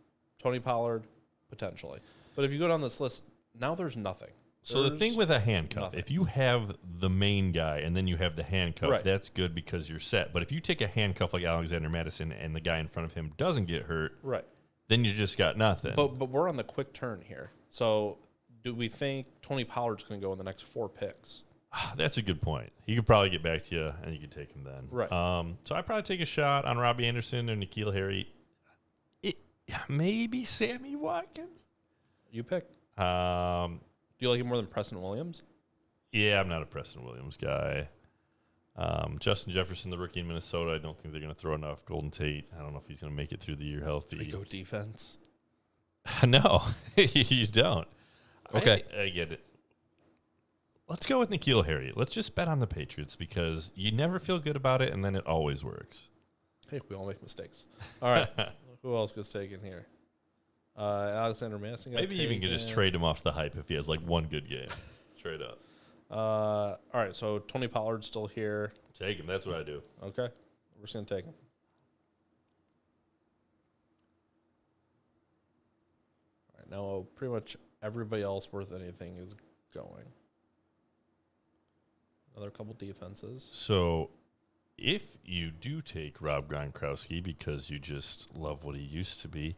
Tony Pollard, potentially. But if you go down this list, now there's nothing. So the thing with a handcuff, nothing. if you have the main guy and then you have the handcuff, Right. that's good because you're set. But if you take a handcuff like Alexander Madison and the guy in front of him doesn't get hurt, Right. then you just got nothing. But we're on the quick turn here. So do we think Tony Pollard's going to go in the next 4 picks? That's a good point. He could probably get back to you and you could take him then. Right. So I'd probably take a shot on Robbie Anderson or N'Keal Harry. Maybe Sammy Watkins. You pick. Do you like him more than Preston Williams? Yeah, I'm not a Preston Williams guy. Justin Jefferson, the rookie in Minnesota, I don't think they're going to throw enough. Golden Tate, I don't know if he's going to make it through the year healthy. We go defense. No, you don't. Okay. I get it. Let's go with N'Keal Harry. Let's just bet on the Patriots because you never feel good about it, and then it always works. Hey, we all make mistakes. All right. Who else gets taken here? Alexander Madison got Maybe even taken. could just trade him off the hype if he has like one good game. Straight up. All right, so Tony Pollard's still here. Take him. That's what I do. Okay. We're just going to take him. All right, now pretty much everybody else worth anything is going. Another couple defenses. So if you do take Rob Gronkowski because you just love what he used to be,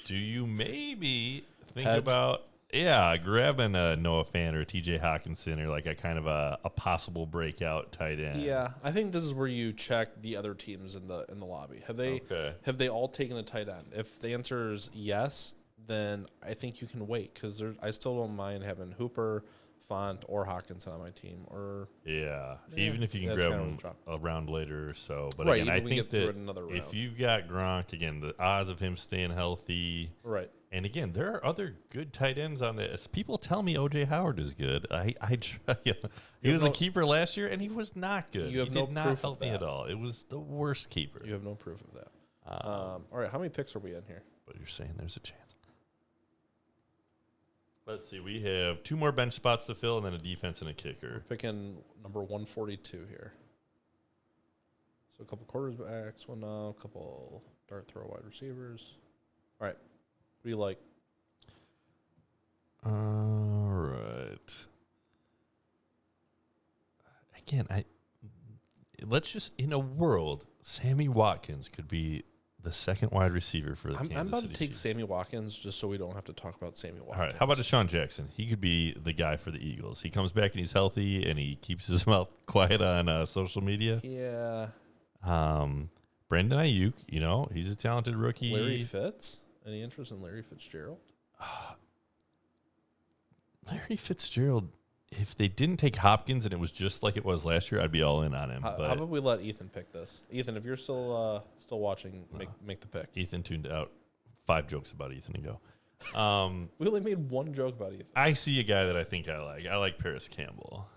do you maybe think about grabbing a Noah Fant or a TJ Hawkinson or like a kind of a possible breakout tight end? Yeah, I think this is where you check the other teams in the lobby. Have they all taken a tight end? If the answer is yes, then I think you can wait because I still don't mind having Hooper, Font, or Hawkinson on my team. Or even if you can grab them a round later or so. But right, again, I think that another round. if you've got Gronk, again, the odds of him staying healthy. Right. And again, there are other good tight ends on this. People tell me O.J. Howard is good. I try. He was a keeper last year, and he was not good. You have he no did not proof of help me that. at all. It was the worst keeper. You have no proof of that. All right, how many picks are we in here? But you're saying there's a chance. Let's see. We have 2 more bench spots to fill, and then a defense and a kicker. Picking number 142 here. So a couple quarterbacks, a couple dart throw wide receivers. All right. What do you like? All right. Again, let's just, in a world, Sammy Watkins could be the second wide receiver for the Kansas City I'm about to take Chiefs. Sammy Watkins just so we don't have to talk about Sammy Watkins. All right. How about Deshaun Jackson? He could be the guy for the Eagles. He comes back and he's healthy and he keeps his mouth quiet on social media. Yeah. Brandon Ayuk, he's a talented rookie. Larry Fitz? Any interest in Larry Fitzgerald? Larry Fitzgerald, if they didn't take Hopkins and it was just like it was last year, I'd be all in on him. How about we let Ethan pick this? Ethan, if you're still watching, make the pick. Ethan tuned out 5 jokes about Ethan ago. We only made one joke about Ethan. I see a guy that I think I like. I like Paris Campbell.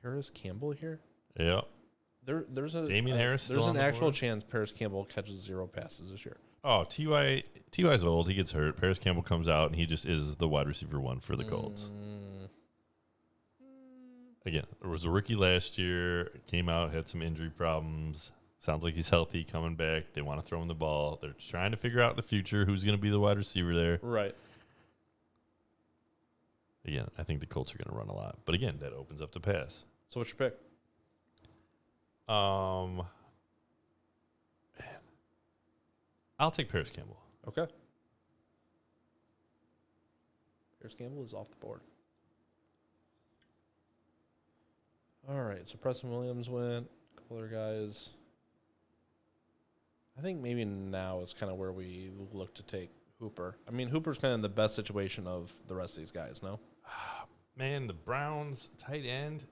Paris Campbell here? Yeah. There's a Damian Harris still There's on an the actual board? chance Paris Campbell catches 0 passes this year. Oh, Ty's old. He gets hurt. Paris Campbell comes out, and he just is the wide receiver 1 for the Colts. Again, there was a rookie last year. Came out, had some injury problems. Sounds like he's healthy, coming back. They want to throw him the ball. They're trying to figure out in the future who's going to be the wide receiver there. Right. Again, I think the Colts are going to run a lot. But again, that opens up the pass. So what's your pick? Man. I'll take Paris Campbell. Okay. Paris Campbell is off the board. All right, so Preston Williams went. A couple other guys. I think maybe now is kind of where we look to take Hooper. I mean, Hooper's kind of in the best situation of the rest of these guys, no? Man, the Browns tight end.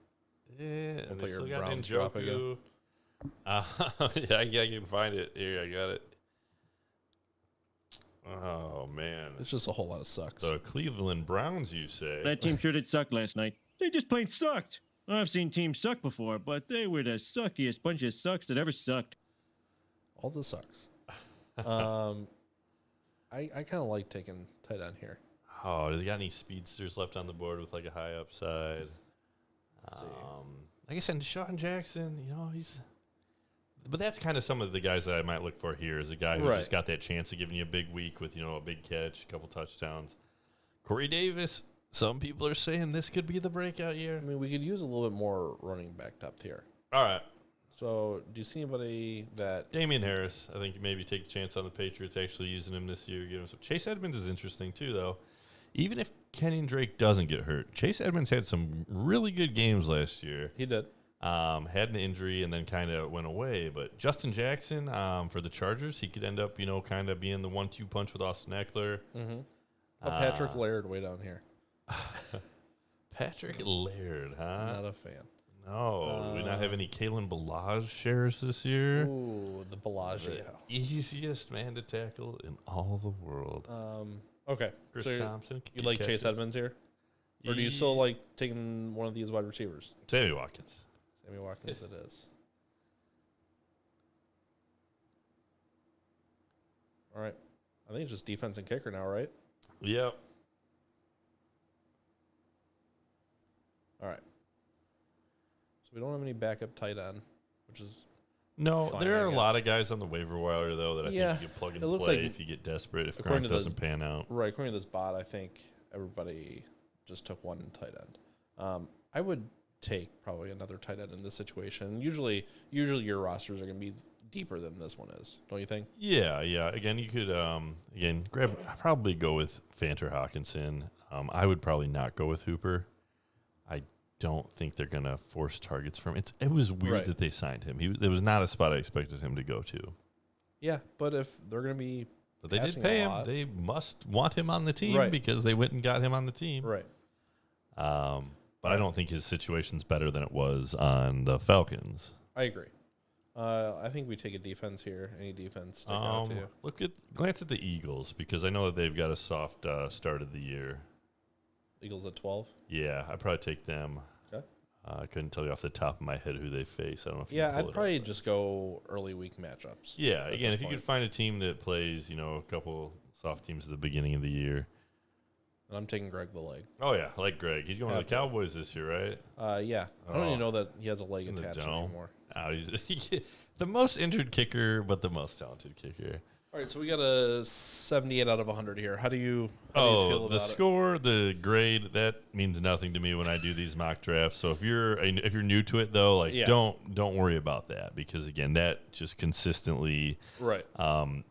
Yeah, and play they your still got Browns drop Njoku. Yeah, I can find it. Here, I got it. Oh, man. It's just a whole lot of sucks. The Cleveland Browns, you say? That team sure did suck last night. They just plain sucked. I've seen teams suck before, but they were the suckiest bunch of sucks that ever sucked. All the sucks. I kind of like taking tight end here. Oh, do they got any speedsters left on the board with like a high upside? See. Like I said, Deshaun Jackson, but that's kind of some of the guys that I might look for here is a guy who's Right. just got that chance of giving you a big week with, a big catch, a couple touchdowns. Corey Davis, some people are saying this could be the breakout year. I mean, we could use a little bit more running back depth here. All right. So, do you see anybody that... Damian Harris, I think you maybe take the chance on the Patriots actually using him this year. Give him some. Chase Edmonds is interesting too, though. Even if Kenyon Drake doesn't get hurt, Chase Edmonds had some really good games last year. He did. Had an injury and then kind of went away. But Justin Jackson for the Chargers, he could end up, kind of being the 1-2 punch with Austin Eckler. Mm-hmm. Patrick Laird way down here. Patrick Laird, huh? Not a fan. No. Do we not have any Kalen Ballage shares this year? Ooh, the Bellagio. The easiest man to tackle in all the world. Okay. Chris so Thompson. you like Chase Edmonds here? Or do you still like taking one of these wide receivers? Sammy Watkins. Sammy Watkins it is. All right. I think it's just defense and kicker now, right? Yep. All right. So we don't have any backup tight end, which is No, fine, there I are a guess. lot of guys on the waiver wire, though, that I Yeah, think you can plug and it looks play like, if you get desperate, if according Gronk to doesn't pan out. right. According to this bot, I think everybody just took one tight end. I would take probably another tight end in this situation. Usually your rosters are going to be deeper than this one is, don't you think? Yeah. Again, you could, probably go with Fanter Hawkinson. I would probably not go with Hooper. I don't think they're going to force targets from him. It was weird Right. that they signed him. It was not a spot I expected him to go to. Yeah, but if they're going to be But they did passing pay a him. lot- They must want him on the team Right. because they went and got him on the team. right. But I don't think his situation's better than it was on the Falcons. I agree. I think we take a defense here. Any defense stick out to you? Glance at the Eagles because I know that they've got a soft start of the year. Eagles at 12. Yeah, I'd probably take them. Okay. I couldn't tell you off the top of my head who they face. I don't know if you Yeah, can pull I'd it probably up. just go early week matchups. Yeah, at again, this if you point. could find a team that plays, a couple soft teams at the beginning of the year. And I'm taking Greg the leg. Oh yeah, I like Greg. He's going to Have the to. Cowboys this year, right? Yeah. I don't even know that he has a leg In the attached dome. anymore. Oh, he's the most injured kicker, but the most talented kicker. All right, so we got a 78 out of 100 here. How do you feel The about score, the grade, that means nothing to me when I do these mock drafts. So if you're new to it though, Yeah. don't worry about that because again, that just consistently it? Right.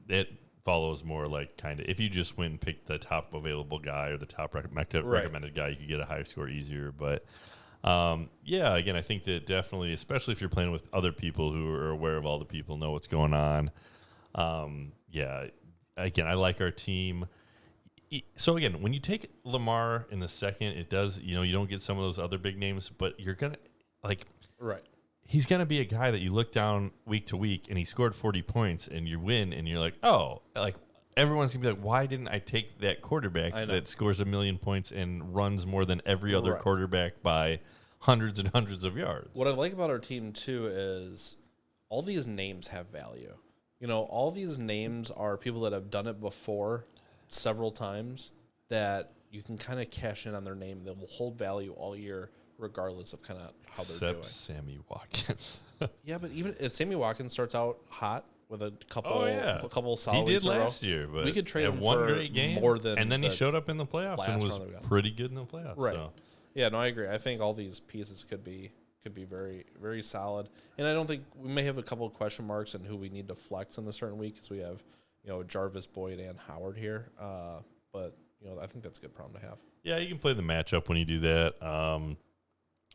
it follows more like kind of if you just went and picked the top available guy or the top recommended guy, you could get a high score easier. But again, I think that definitely, especially if you're playing with other people who are aware of all the people, know what's going on. Again, I like our team. So again, when you take Lamar in the second, it does, you don't get some of those other big names, but you're going to Right. he's going to be a guy that you look down week to week and he scored 40 points and you win and you're like, oh, like everyone's going to be like, why didn't I take that quarterback I know. that scores 1 million points and runs more than every other Right. quarterback by hundreds and hundreds of yards. What I like about our team too is all these names have value. You know, all these names are people that have done it before several times that you can kind of cash in on their name. They will hold value all year, regardless of kind of how they're doing. Except Sammy Watkins. Yeah, but even if Sammy Watkins starts out hot with a couple, Oh, a couple he solid did weeks in a row, last year, but we could trade had him one for great game, more than and then he the showed up in the playoffs and last was round we got. pretty good in the playoffs. Right. So. Yeah, no, I agree. I think all these pieces could be very, very solid. And I don't think we may have a couple of question marks on who we need to flex in a certain week because we have, Jarvis, Boyd, and Howard here. But I think that's a good problem to have. Yeah, you can play the matchup when you do that.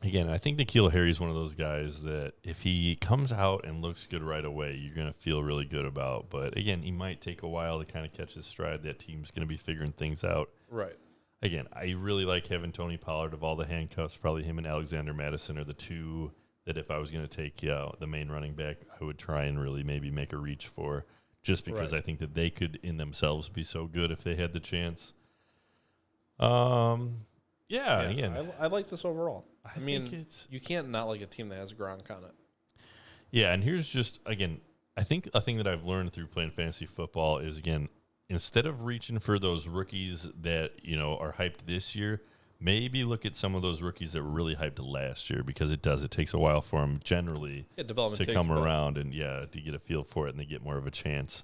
Again, I think N'Keal Harry is one of those guys that if he comes out and looks good right away, you're going to feel really good about. But again, he might take a while to kind of catch his stride. That team's going to be figuring things out. Right. Again, I really like having Tony Pollard of all the handcuffs. Probably him and Alexander Madison are the two that if I was going to take the main running back, I would try and really maybe make a reach for, just because Right. I think that they could in themselves be so good if they had the chance. Yeah, again, I like this overall. I mean, think it's you can't not like a team that has Gronk on it. yeah, and here's just again, I think a thing that I've learned through playing fantasy football is again, instead of reaching for those rookies that are hyped this year, maybe look at some of those rookies that were really hyped last year because it takes a while for them generally Development to takes come a bit. around and to get a feel for it and they get more of a chance.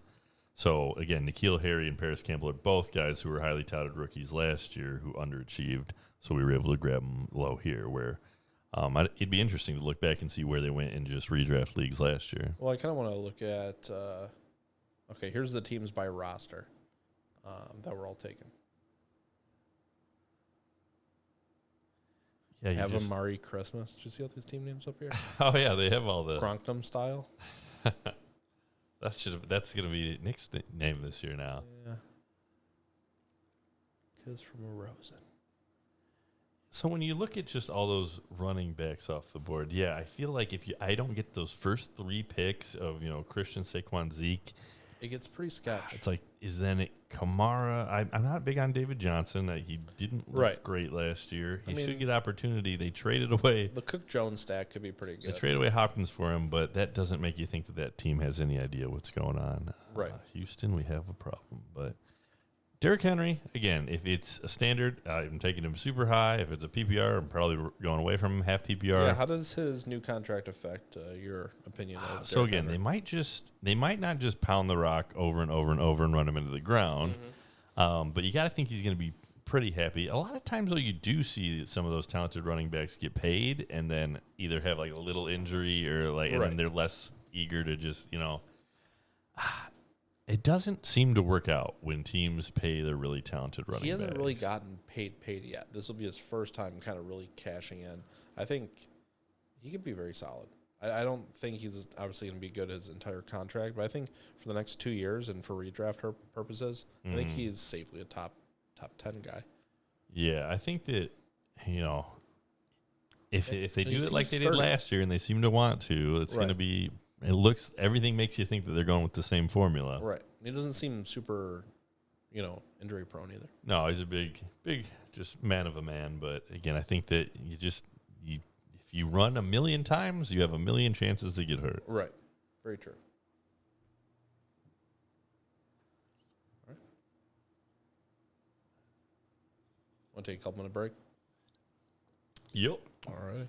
So again, N'Keal Harry and Paris Campbell are both guys who were highly touted rookies last year who underachieved. So we were able to grab them low here. Where it'd be interesting to look back and see where they went in just redraft leagues last year. Well, I kind of want to look at. Okay, here's the teams by roster that were all taken. Yeah, you Have just, Amari Christmas. Did you see all these team names up here? oh yeah, they have all the. Gronkdom style. That's gonna be Nick's name this year now. Yeah. Kiss from a Rosen. So when you look at just all those running backs off the board, yeah, I feel like I don't get those first 3 picks of Christian, Saquon, Zeke, It gets pretty sketch. it's like is then it Kamara? I'm not big on David Johnson. He didn't look Right. great last year. He I mean, should get opportunity. They traded away. the Cook Jones stack could be pretty They good. traded away Hopkins for him, but that doesn't make you think that team has any idea what's going on. Right. Houston, we have a problem, but. Derrick Henry, again, if it's a standard, I'm taking him super high. If it's a PPR, I'm probably going away from him, half PPR. Yeah, how does his new contract affect your opinion of So Derrick again, Henry? they might not just pound the rock over and over and over and run him into the ground, but you got to think he's going to be pretty happy. A lot of times, though, you do see some of those talented running backs get paid and then either have like a little injury or and then they're less eager to just It doesn't seem to work out when teams pay their really talented running backs. He hasn't really gotten paid yet. This will be his first time kind of really cashing in. I think he could be very solid. I don't think he's obviously going to be good his entire contract, but I think for the next 2 years and for redraft purposes, I think he's safely a top 10 guy. Yeah, I think that, if they do he it like they seems did sturdy. last year and they seem to want to, it's going to Right. be, everything makes you think that they're going with the same formula. Right. He doesn't seem super, injury prone either. No, he's a big, just man of a man. But again, I think that if you run 1,000,000 times, you have 1,000,000 chances to get hurt. Right. Very true. All right. Want to take a couple minute break? Yep. All right.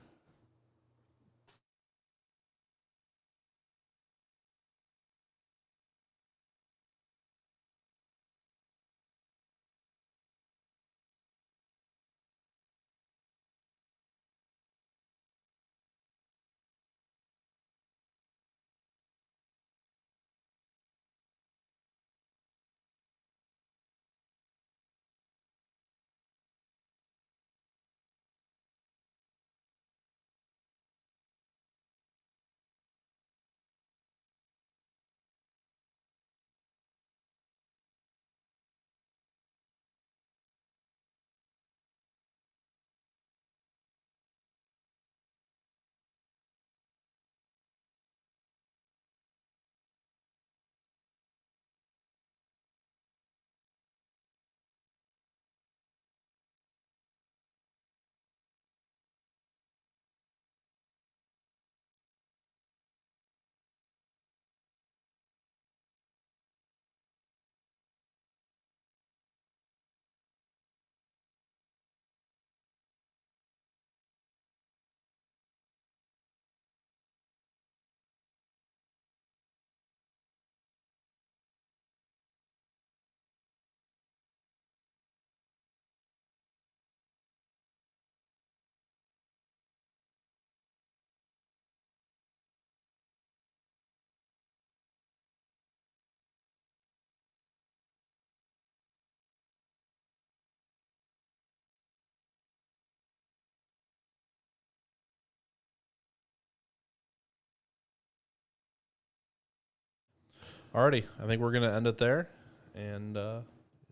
Alrighty, I think we're gonna end it there, and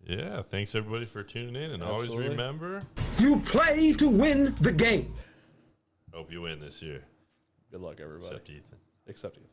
Yeah, thanks everybody for tuning in, and always Absolutely. remember, You play to win the game. hope you win this year. good luck, everybody. Except Ethan. Except Ethan.